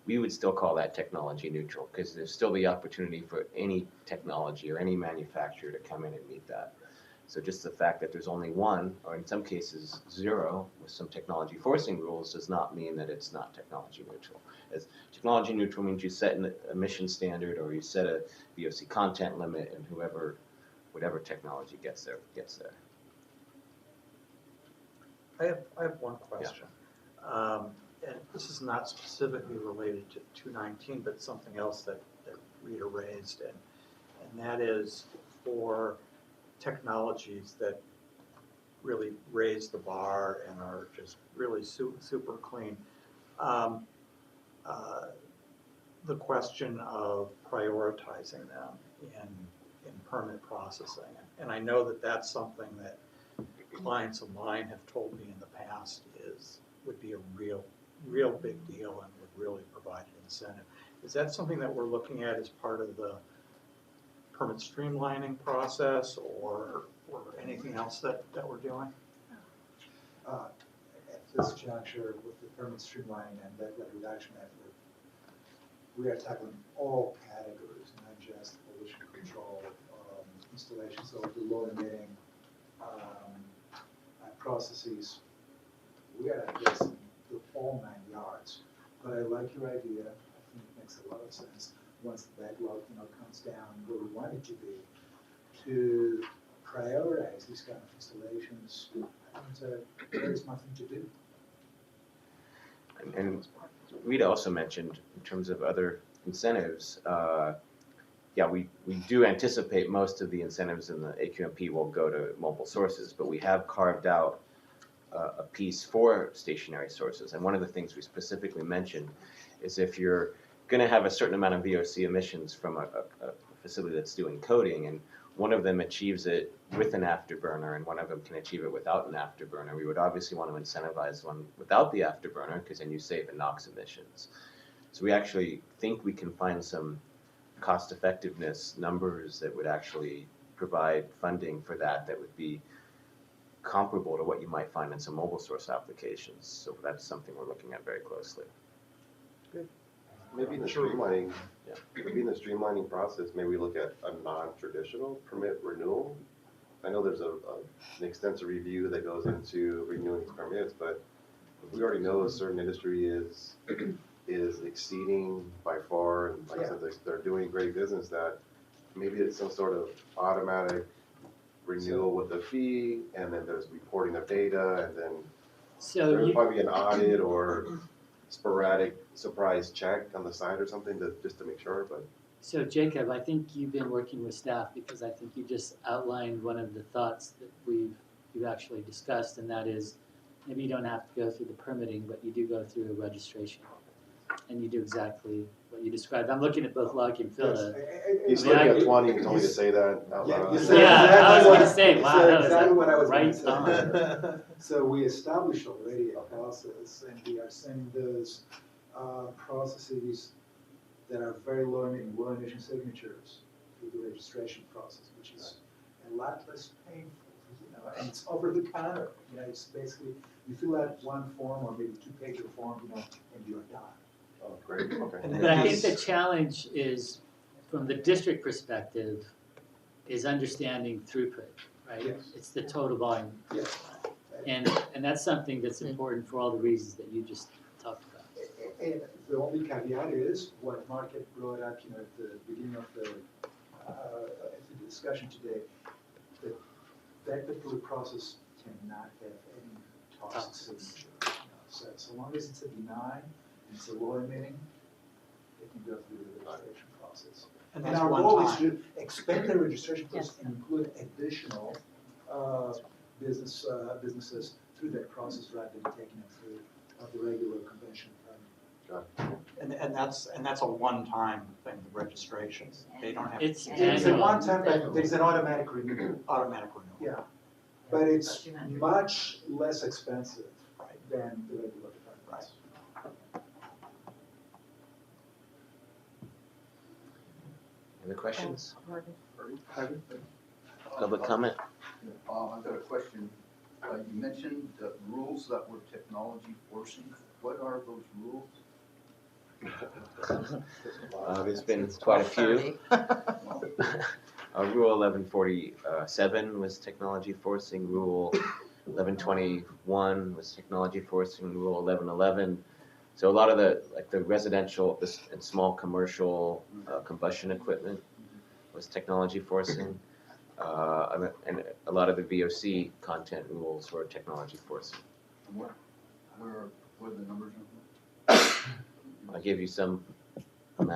[SPEAKER 5] we would still call that technology neutral because there's still the opportunity for any technology or any manufacturer to come in and meet that. So just the fact that there's only one, or in some cases 0, with some technology forcing rules does not mean that it's not technology neutral. As technology neutral means you set an emission standard or you set a VOC content limit, and whatever technology gets there, gets there.
[SPEAKER 6] I have one question. And this is not specifically related to 219, but something else that Rita raised, and that is for technologies that really raise the bar and are just really super clean. The question of prioritizing them in permit processing. And I know that that's something that clients of mine have told me in the past would be a real big deal and would really provide an incentive. Is that something that we're looking at as part of the permit streamlining process or anything else that we're doing?
[SPEAKER 7] At this juncture, with the permit streamlining and that reduction effort, we are tackling all categories, not just pollution control installations, so the low emitting processes. We are addressing the all 9 yards. But I like your idea. I think it makes a lot of sense once the backlog comes down where we want it to be, to prioritize these kind of installations. There is nothing to do.
[SPEAKER 5] And Rita also mentioned in terms of other incentives, yeah, we do anticipate most of the incentives in the AQMP will go to mobile sources, but we have carved out a piece for stationary sources. And one of the things we specifically mentioned is if you're going to have a certain amount of VOC emissions from a facility that's doing coating, and one of them achieves it with an afterburner and one of them can achieve it without an afterburner, we would obviously want to incentivize one without the afterburner because then you save in NOx emissions. So we actually think we can find some cost effectiveness numbers that would actually provide funding for that would be comparable to what you might find in some mobile source applications. So that's something we're looking at very closely.
[SPEAKER 6] Good.
[SPEAKER 12] Maybe in the streamlining, maybe in the streamlining process, maybe we look at a non-traditional permit renewal. I know there's an extensive review that goes into renewing these permits, but if we already know a certain industry is exceeding by far, and like I said, they're doing great business, that maybe it's some sort of automatic renewal with a fee, and then there's reporting of data, and then
[SPEAKER 18] So
[SPEAKER 12] there'll
[SPEAKER 18] you,
[SPEAKER 12] probably be an audit or sporadic surprise check on the side or something just to make sure, but.
[SPEAKER 18] so Jacob, I think you've been working with staff because I think you just outlined one of the thoughts that you've actually discussed, and that is maybe you don't have to go through the permitting, but you do go through a registration. And you do exactly what you described. I'm looking at both Lucky and Phil.
[SPEAKER 12] He's looking at 20, he told me to say that out loud.
[SPEAKER 18] I was gonna say, wow, that was
[SPEAKER 7] exactly what I was
[SPEAKER 18] right
[SPEAKER 7] on. So we established already a process, and we are sending those processes that are very low emission signatures through the registration process, which is a lot less painful, and it's over the counter. It's basically, you fill out one form or maybe 2-page form, and you're done.
[SPEAKER 12] Oh, great, okay.
[SPEAKER 18] But I think the challenge is, from the district perspective, is understanding throughput, right?
[SPEAKER 7] Yes.
[SPEAKER 18] It's the total volume.
[SPEAKER 7] Yes.
[SPEAKER 18] And that's something that's important for all the reasons that you just talked about.
[SPEAKER 7] And the only caveat is what Mark had brought up, at the beginning of the discussion today, that particular process cannot have any toxic signature. So long as it's a benign, it's a low emitting, it can go through the registration process.
[SPEAKER 14] And
[SPEAKER 7] And
[SPEAKER 14] that's
[SPEAKER 7] our
[SPEAKER 14] one
[SPEAKER 7] goal is
[SPEAKER 14] time.
[SPEAKER 7] to expand the registration process and include additional businesses through that process rather than taking them through the regular conventional permit.
[SPEAKER 6] And that's a one-time thing, the registrations. They don't have.
[SPEAKER 18] It's
[SPEAKER 7] It's a one-time, but there's an automatic renewal.
[SPEAKER 6] Automatic renewal.
[SPEAKER 7] Yeah, but it's much less expensive than the regular permits.
[SPEAKER 5] Any questions?
[SPEAKER 7] Pardon?
[SPEAKER 5] Public comment?
[SPEAKER 15] I've got a question. You mentioned the rules that were technology forcing. What are those rules?
[SPEAKER 5] There's been quite a few. Rule 1147 was technology forcing, Rule 1121 was technology forcing, Rule 1111. So a lot of the residential and small commercial combustion equipment was technology forcing. And a lot of the VOC content rules were technology forcing.
[SPEAKER 15] What are the numbers
[SPEAKER 5] I gave you some, we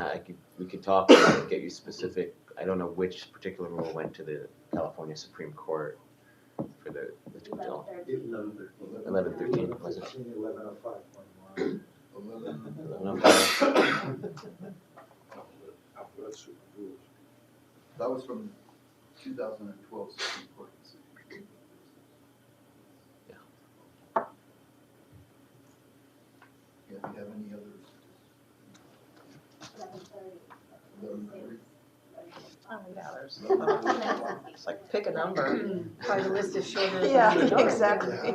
[SPEAKER 5] could talk about it, get you specific. I don't know which particular rule went to the California Supreme Court for the 1113, was it?
[SPEAKER 7] 1105.1.
[SPEAKER 5] 1105.
[SPEAKER 15] That was from 2012 Supreme Court decision. Yeah, do you have any others? 1130.
[SPEAKER 1] Oh, yeah, there's, it's like pick a number.
[SPEAKER 2] Probably the list is shorter. than
[SPEAKER 1] Yeah,
[SPEAKER 2] the number.
[SPEAKER 1] exactly.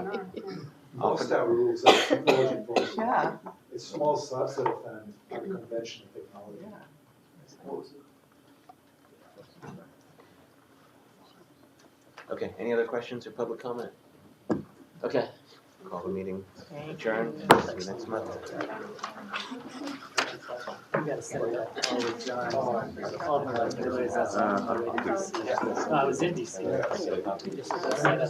[SPEAKER 7] Most our rules are technology enforcement.
[SPEAKER 1] Yeah.
[SPEAKER 7] It's small subset of them are conventional technology.
[SPEAKER 15] What was it?
[SPEAKER 5] Okay, any other questions or public comment? Okay, call the meeting adjourned. See you next month.
[SPEAKER 18] You gotta set it up with John. All the like, otherwise that's not already DC. No, I was in DC. Just set up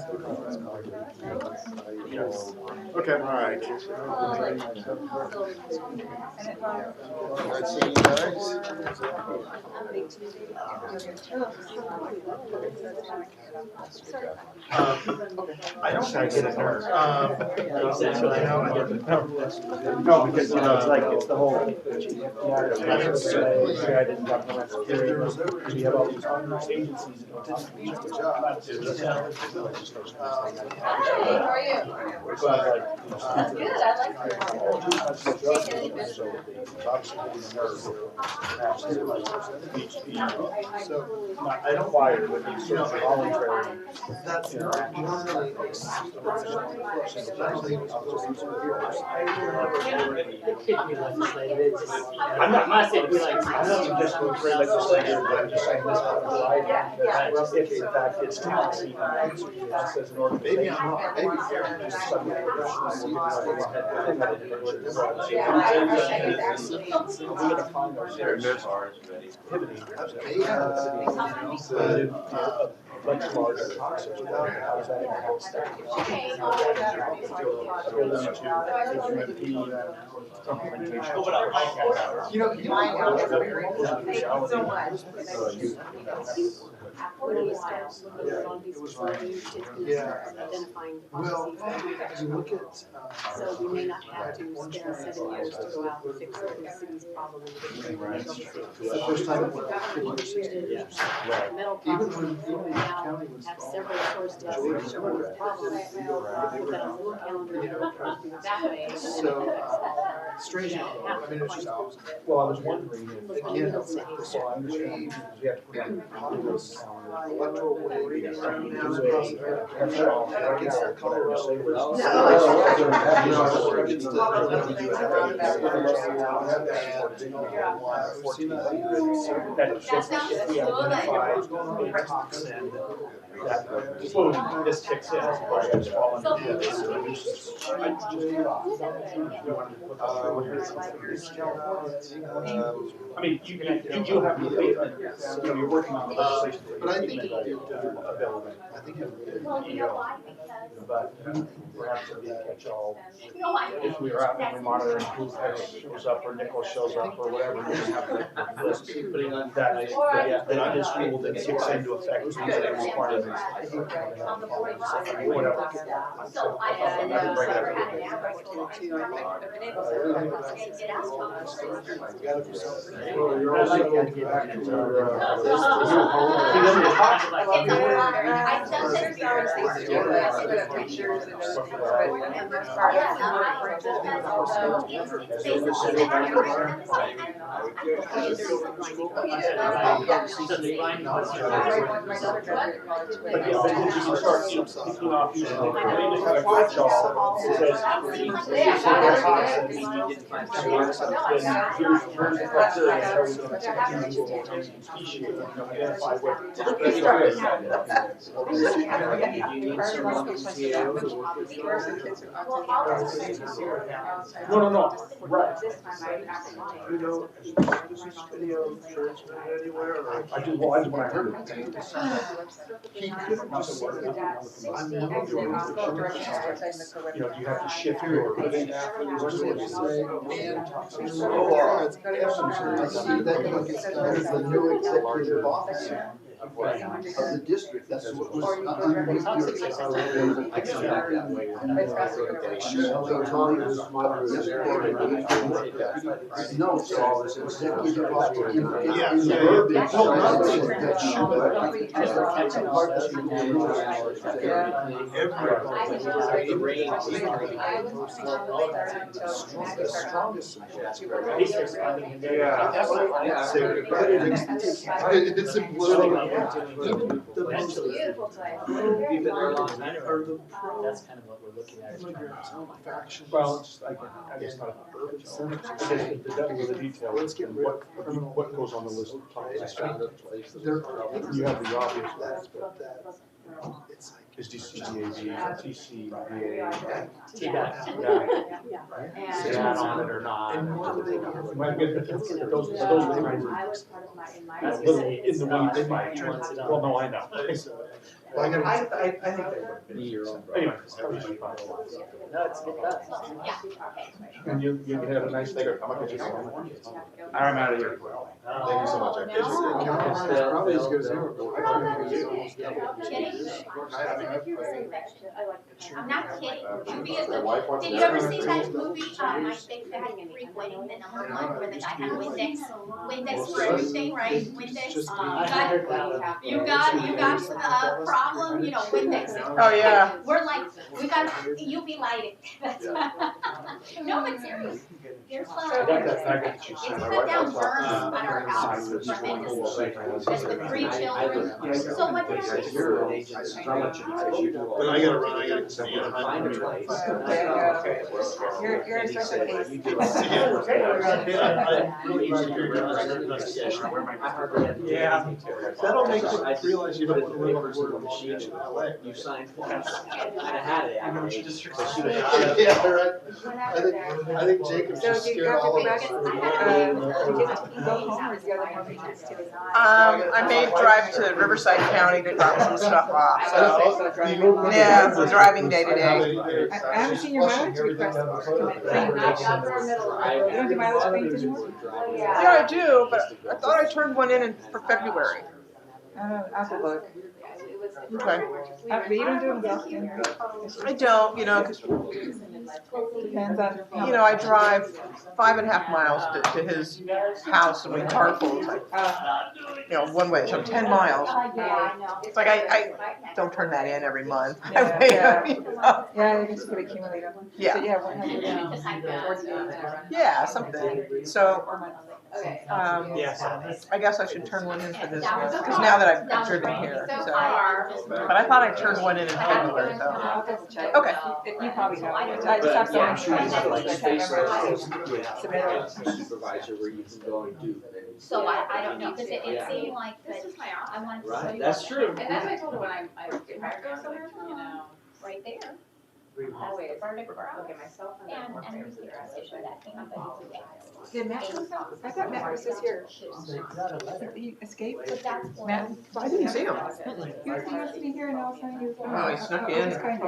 [SPEAKER 19] Okay, all right.
[SPEAKER 15] Let's see you guys.
[SPEAKER 6] I don't think it's there.
[SPEAKER 14] No, because, it's like, it's the whole. I didn't talk about that. We have all these other agencies.
[SPEAKER 8] How are you? Good, I like your.
[SPEAKER 16] obviously hitting the nerve. So, I don't require with these sort of voluntary
[SPEAKER 18] It could be legislative, it's just,
[SPEAKER 14] I'm not,
[SPEAKER 18] I'm not saying we like.
[SPEAKER 14] I'm not suggesting it's very legislative, but I'm just saying this kind of variety. If in fact it's policy, us as an organization.
[SPEAKER 15] Maybe I'm wrong, maybe
[SPEAKER 14] Just suddenly we're gonna find ourselves pivoting much larger concepts. How does that impact staff? Ability to implement implementation.
[SPEAKER 11] You know, you
[SPEAKER 1] Mine
[SPEAKER 11] know,
[SPEAKER 1] was very good. Thank you so much.
[SPEAKER 2] Identifying
[SPEAKER 15] Well,
[SPEAKER 2] policies.
[SPEAKER 15] you look at,
[SPEAKER 2] So we may not have to spend 7 years to go out and fix the city's problem.
[SPEAKER 15] it's the first time it
[SPEAKER 2] Metal
[SPEAKER 15] even
[SPEAKER 2] problems,
[SPEAKER 15] when
[SPEAKER 2] we
[SPEAKER 15] the
[SPEAKER 2] now
[SPEAKER 15] county was
[SPEAKER 2] have several sources of
[SPEAKER 15] Georgia,
[SPEAKER 2] problems. We've got a whole calendar that way.
[SPEAKER 15] So, strange, I mean, it's just,
[SPEAKER 14] Well, I was wondering if,
[SPEAKER 15] again,
[SPEAKER 14] so I understand, because we have to put in Congress calendar.
[SPEAKER 15] electoral voting around now.
[SPEAKER 14] If we identify a toxin, that, boom, this kicks in, so I just fall into this nuisance. I mean, you do have the abatement, you know, you're working on the legislation.
[SPEAKER 15] But I think
[SPEAKER 14] ability.
[SPEAKER 15] I think it
[SPEAKER 14] But perhaps it'd be a catch-all. If we are out and we monitor who shows up or nickel shows up or whatever, you have the list. That this rule that kicks into effect Tuesday morning. Whatever.
[SPEAKER 2] So I
[SPEAKER 14] can bring it up.
[SPEAKER 13] Well, you're also back to
[SPEAKER 1] Pictures and everything,
[SPEAKER 14] But yeah, then you can start picking off using it. I mean, just have a catch-all that says, here's the toxins, then here's the criteria, how we're gonna species, you know, identify what. No, right.
[SPEAKER 13] You know, is this video transmitted anywhere or?
[SPEAKER 14] I do, well, when I heard it.
[SPEAKER 15] He could have just said, I'm
[SPEAKER 14] You know, you have to shift your.
[SPEAKER 15] what did you say? And I see that you get the new executive officer of the district, that's what was underneath No, so executive It's imploding. Even the most
[SPEAKER 18] Beautiful
[SPEAKER 15] place.
[SPEAKER 18] We've been there a long time. That's kind of what we're looking at.
[SPEAKER 14] Well, it's just, I just thought, the detail,
[SPEAKER 15] Let's get rid of
[SPEAKER 14] what goes on the list of topics.
[SPEAKER 15] You
[SPEAKER 14] have the obvious
[SPEAKER 15] ones, but that, it's like.
[SPEAKER 14] Is DCGAB, TCBA,
[SPEAKER 2] Yeah.
[SPEAKER 14] on it or not?
[SPEAKER 15] And one thing.
[SPEAKER 14] Might be, those
[SPEAKER 2] I was part of my,
[SPEAKER 14] That's in the weeds by, well, no, I know.
[SPEAKER 15] Well,
[SPEAKER 14] I think they would be your own. Anyway.
[SPEAKER 18] No, it's good stuff.
[SPEAKER 14] And you can have a nice day. I'm out of here.
[SPEAKER 12] Thank you so much, I appreciate it.
[SPEAKER 15] It's probably as good as ever.
[SPEAKER 20] I'm not kidding. Movie is
[SPEAKER 12] My wife wants
[SPEAKER 20] Did
[SPEAKER 12] to
[SPEAKER 20] you ever
[SPEAKER 12] know.
[SPEAKER 20] see that movie, My Big Fat Greek Wedding, the #1, where the guy had Windex for everything, right? Windex, you got a problem, you know, Windex.
[SPEAKER 1] Oh, yeah.
[SPEAKER 20] We're like, we got UV lighting. No, but serious. Here's
[SPEAKER 14] I got that packet that you
[SPEAKER 20] it's
[SPEAKER 14] sent. My
[SPEAKER 20] cut
[SPEAKER 14] wife
[SPEAKER 20] down
[SPEAKER 14] was talking
[SPEAKER 20] berms
[SPEAKER 14] about
[SPEAKER 20] on our house tremendously. Just the 3 children. So what did I do?
[SPEAKER 19] But I gotta run, I gotta see you.
[SPEAKER 5] Find a place.
[SPEAKER 1] You're a second place.
[SPEAKER 14] Yeah, that'll make you realize you don't want to live on the machine in LA.
[SPEAKER 5] You signed for it. I had it at age, but she was.
[SPEAKER 19] Yeah, right. I think Jacob's just scared all of us.
[SPEAKER 1] I may drive to Riverside County to drop some stuff off, so, yeah, it's a driving day today.
[SPEAKER 11] I haven't seen your mileage request. You don't do mileage claims anymore?
[SPEAKER 1] Yeah, I do, but I thought I turned one in for February.
[SPEAKER 11] I'll have to look.
[SPEAKER 1] Okay.
[SPEAKER 11] But you don't do them often, right?
[SPEAKER 1] I don't, you know, 'cause,
[SPEAKER 11] Depends on.
[SPEAKER 1] you know, I drive 5.5 miles to his house and we carpool, it's like, you know, one way, so 10 miles. It's like I don't turn that in every month.
[SPEAKER 11] Yeah, yeah, I guess you could accumulate them.
[SPEAKER 1] Yeah.
[SPEAKER 11] So, yeah, 140.
[SPEAKER 1] Yeah, something, so, I guess I should turn one in for this year, because now that I've driven here, so. But I thought I turned one in February, though.
[SPEAKER 11] I'll double check.
[SPEAKER 1] Okay.
[SPEAKER 11] You probably know. I just have
[SPEAKER 5] Yeah, I'm sure
[SPEAKER 11] someone.
[SPEAKER 5] you have like
[SPEAKER 11] I can't
[SPEAKER 5] space
[SPEAKER 11] remember.
[SPEAKER 5] with supervisor where you can go and do things.
[SPEAKER 20] So I don't know, because it seemed like that I wanted to.
[SPEAKER 5] Right, that's true.
[SPEAKER 8] And that's what I told her when I get hired, I was like, you know,
[SPEAKER 20] Right there.
[SPEAKER 8] always
[SPEAKER 20] Verdict
[SPEAKER 8] look at myself and
[SPEAKER 20] And,
[SPEAKER 8] then
[SPEAKER 20] and there's the issue that came up at
[SPEAKER 11] Did Matt was out? I thought Matt was this year. He escaped?
[SPEAKER 20] But that's one.
[SPEAKER 11] Matt?
[SPEAKER 1] I didn't see him.
[SPEAKER 11] He was sitting here and all of a sudden he was.
[SPEAKER 1] Oh, he snuck in.
[SPEAKER 11] He's kind of.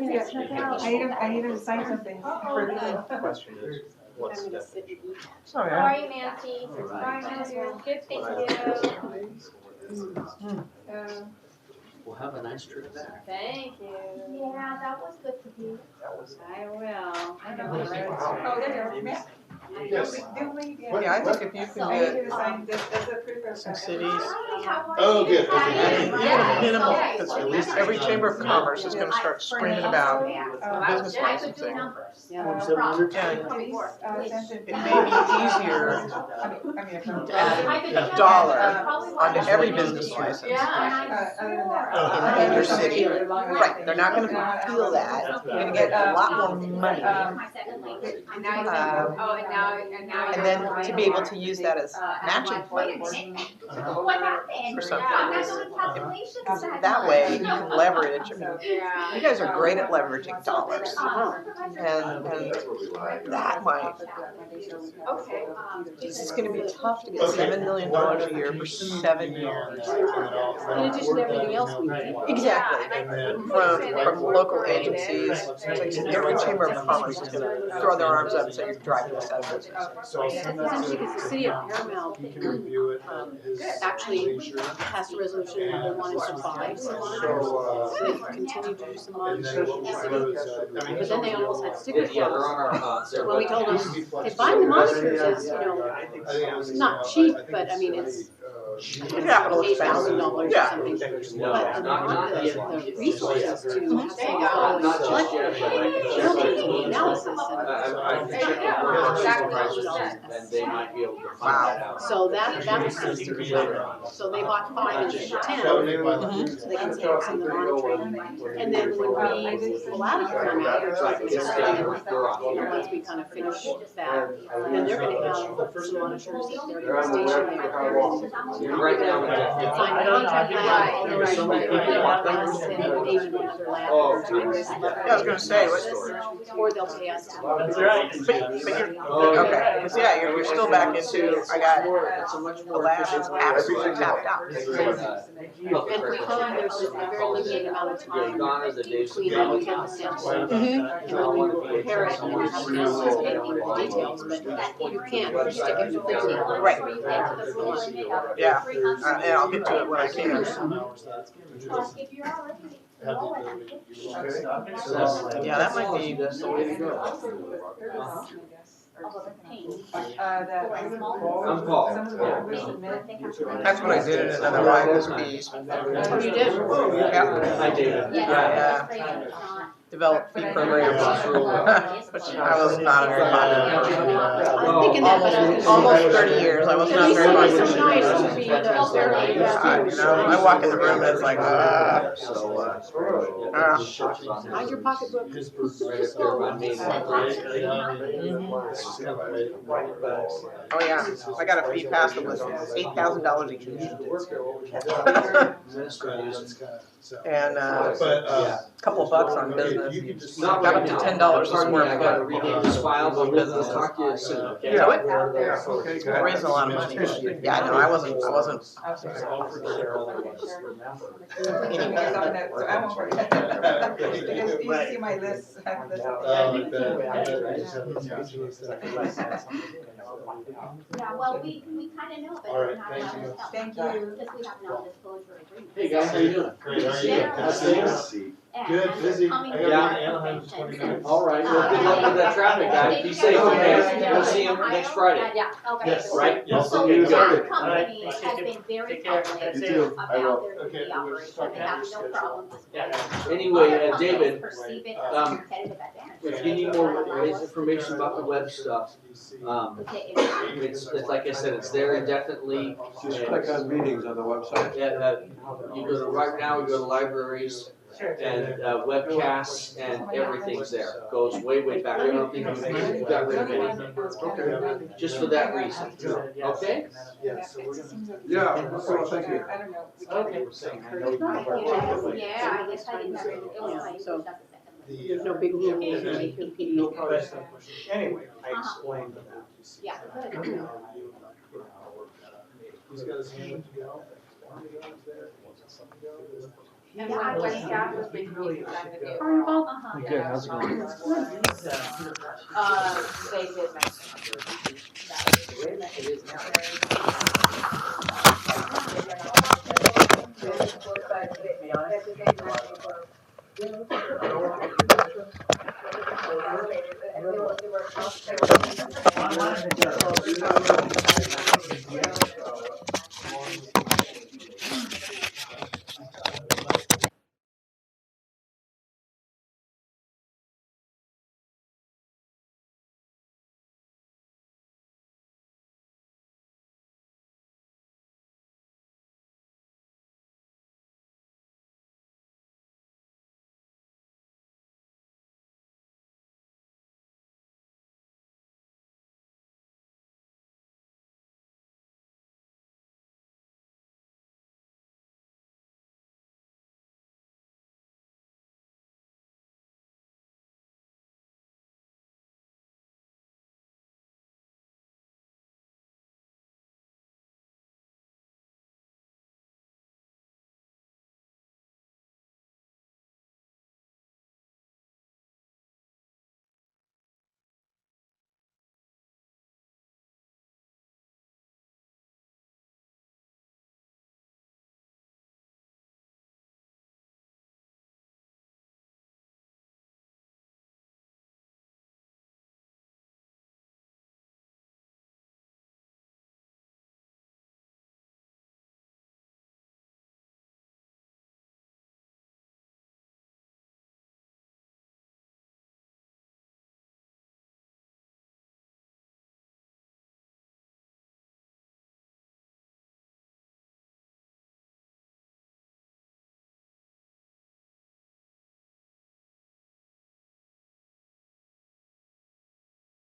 [SPEAKER 11] Yeah, snuck out. I need him to sign something for the.
[SPEAKER 6] Question is, what's the
[SPEAKER 1] Oh,
[SPEAKER 8] How
[SPEAKER 1] yeah.
[SPEAKER 8] are you, Nancy? Hi, Nancy. Good, thank you.
[SPEAKER 18] We'll have a nice trip back.
[SPEAKER 8] Thank you.
[SPEAKER 20] Yeah, that was good to do.
[SPEAKER 8] I will. I know.
[SPEAKER 11] Oh, there you go. Matt.
[SPEAKER 14] Yes.
[SPEAKER 11] Do we?
[SPEAKER 1] Yeah, I think if you
[SPEAKER 20] So-
[SPEAKER 1] can
[SPEAKER 11] I need you
[SPEAKER 1] get
[SPEAKER 11] to sign this, that's a proof of.
[SPEAKER 1] some cities,
[SPEAKER 20] Hi, how are
[SPEAKER 19] Oh,
[SPEAKER 20] you?
[SPEAKER 19] good.
[SPEAKER 1] even a minimal,
[SPEAKER 20] Okay.
[SPEAKER 1] because every chamber of commerce is gonna start screaming about business
[SPEAKER 20] I could do
[SPEAKER 1] licensing.
[SPEAKER 20] numbers.
[SPEAKER 1] And
[SPEAKER 11] Please, send it.
[SPEAKER 1] it may be easier
[SPEAKER 11] I mean,
[SPEAKER 1] to add a dollar onto every business license
[SPEAKER 11] other than that.
[SPEAKER 1] in your city. Right, they're not gonna feel that, you're gonna get a lot more money.
[SPEAKER 20] My second language.
[SPEAKER 8] And now,
[SPEAKER 1] And then to be able to use that as matching funds
[SPEAKER 20] What happened?
[SPEAKER 1] for something.
[SPEAKER 20] I'm not doing calculations
[SPEAKER 1] That way you can leverage, I mean,
[SPEAKER 8] Yeah.
[SPEAKER 1] you guys are great at leveraging dollars. And
[SPEAKER 12] That's what we like.
[SPEAKER 1] that might,
[SPEAKER 8] Okay.
[SPEAKER 1] it's gonna be tough to get $7 million a year for 7 years.
[SPEAKER 2] In addition to everything else we do.
[SPEAKER 1] Exactly, from local agencies, it's like every chamber of commerce is gonna throw their arms up and say, you're driving us out of business.
[SPEAKER 19] So I'll send that
[SPEAKER 2] Especially
[SPEAKER 19] to
[SPEAKER 2] because the city of Paramount
[SPEAKER 19] you can review it. His
[SPEAKER 2] actually
[SPEAKER 19] signature.
[SPEAKER 2] passed a resolution that they wanted to buy some monitors.
[SPEAKER 19] So,
[SPEAKER 2] So they could continue to do some
[SPEAKER 19] and then
[SPEAKER 2] monitoring.
[SPEAKER 19] what we'll do is,
[SPEAKER 2] But then they almost had sticker
[SPEAKER 5] Yeah, they're
[SPEAKER 2] shock.
[SPEAKER 5] on our,
[SPEAKER 2] So when we told them, hey, buying the monitors is, you know,
[SPEAKER 19] I think it was,
[SPEAKER 2] not cheap, but I mean, it's
[SPEAKER 1] Capital expense.
[SPEAKER 2] $8,000 or
[SPEAKER 1] Yeah.
[SPEAKER 2] something.
[SPEAKER 5] No,
[SPEAKER 2] But
[SPEAKER 5] not
[SPEAKER 2] the,
[SPEAKER 5] yet.
[SPEAKER 2] the resources to have some
[SPEAKER 5] Not just yet, but I can check with
[SPEAKER 2] the analysis and.
[SPEAKER 5] I can check with supervisors and they might be able to find that out.
[SPEAKER 2] So that was so they bought 5 and 10, so they can take some of the monitoring. And then when we pull out of Paramount, once we kind of finish that, then they're gonna have some monitors that they're gonna station there.
[SPEAKER 5] You're right now.
[SPEAKER 2] Sign a contract, all the right, us and David and other lab are doing this.
[SPEAKER 1] Yeah, I was gonna say,
[SPEAKER 2] Or they'll pay us to.
[SPEAKER 1] But you're, okay, because yeah, you're still back into, I got, the lab is absolutely tapped out.
[SPEAKER 2] And we find there's a very limited amount of time to deep clean it until the steps. When we repair it, and we have to know the details, but you can't stick it to 15.
[SPEAKER 1] Right. Yeah, and I'll get to it when I can.
[SPEAKER 20] If you're already.
[SPEAKER 1] Yeah, that might be.
[SPEAKER 5] That's the way to go. I'm Paul.
[SPEAKER 1] That's what I did in another one, was bees.
[SPEAKER 2] You did?
[SPEAKER 1] Yeah.
[SPEAKER 5] Hi, David.
[SPEAKER 1] Yeah. develop
[SPEAKER 8] But I
[SPEAKER 1] primary
[SPEAKER 8] know
[SPEAKER 1] bus
[SPEAKER 8] that-
[SPEAKER 1] rule. I was not a very popular.
[SPEAKER 2] I'm thinking that, but I was.
[SPEAKER 1] Almost 30 years, I was
[SPEAKER 2] At
[SPEAKER 1] not
[SPEAKER 2] least
[SPEAKER 1] very
[SPEAKER 2] somebody
[SPEAKER 1] popular.
[SPEAKER 2] so nice would be fairly
[SPEAKER 1] I walk in the room and it's like,
[SPEAKER 2] Hide your pocketbook.
[SPEAKER 1] Oh yeah, I got a free pass that was $8,000 each. And a couple of bucks on business. Got up to $10 a square foot. On business.
[SPEAKER 5] Yeah.
[SPEAKER 1] We're raising a lot of money. Yeah, I know, I wasn't.
[SPEAKER 11] Because you see my list.
[SPEAKER 20] Yeah, well, we kind of know, but
[SPEAKER 19] All
[SPEAKER 20] we're
[SPEAKER 19] right,
[SPEAKER 20] not
[SPEAKER 19] thank
[SPEAKER 20] allowed
[SPEAKER 19] you.
[SPEAKER 20] to tell.
[SPEAKER 11] Thank you.
[SPEAKER 20] Because we have non-disclosure agreements.
[SPEAKER 5] Hey guys, how you doing?
[SPEAKER 19] Great, how are you?
[SPEAKER 20] Yeah.
[SPEAKER 19] How's things? Good, busy.
[SPEAKER 20] Coming
[SPEAKER 19] I
[SPEAKER 20] to
[SPEAKER 19] got
[SPEAKER 20] the
[SPEAKER 19] Anaheim
[SPEAKER 20] convention.
[SPEAKER 19] 29.
[SPEAKER 5] All right, well, good luck with that traffic, guys. Be safe, okay? We'll see you next Friday.
[SPEAKER 20] Yeah, okay.
[SPEAKER 19] Yes.
[SPEAKER 5] Right?
[SPEAKER 19] Yes.
[SPEAKER 20] So
[SPEAKER 5] Okay,
[SPEAKER 20] that
[SPEAKER 5] good.
[SPEAKER 20] company has been very public
[SPEAKER 19] You too.
[SPEAKER 20] about their
[SPEAKER 19] Okay,
[SPEAKER 20] TV operation, they have no problem disclosing.
[SPEAKER 5] Anyway,
[SPEAKER 20] Other companies
[SPEAKER 5] David,
[SPEAKER 20] perceive it as a competitive advantage.
[SPEAKER 5] if you need more information about the web stuff,
[SPEAKER 20] Okay,
[SPEAKER 5] it's like I said, it's there indefinitely.
[SPEAKER 13] Just click on meetings on the website.
[SPEAKER 5] You go to, right now, we go to libraries and webcasts and everything's there. Goes way, way back. I don't think we got rid of anything. Just for that reason, okay?
[SPEAKER 13] Yeah, well, thank you.
[SPEAKER 11] I don't know.
[SPEAKER 5] Okay.
[SPEAKER 20] yeah, I guess I didn't, it was like,
[SPEAKER 2] So-
[SPEAKER 20] just a second.
[SPEAKER 2] There's no big rule in making PD.
[SPEAKER 6] Anyway, I explained that.
[SPEAKER 20] Yeah, good.
[SPEAKER 19] He's got his hand to go.
[SPEAKER 8] And when staff was basically presented with you.
[SPEAKER 20] Uh-huh.
[SPEAKER 8] Good, how's it going? They did mention.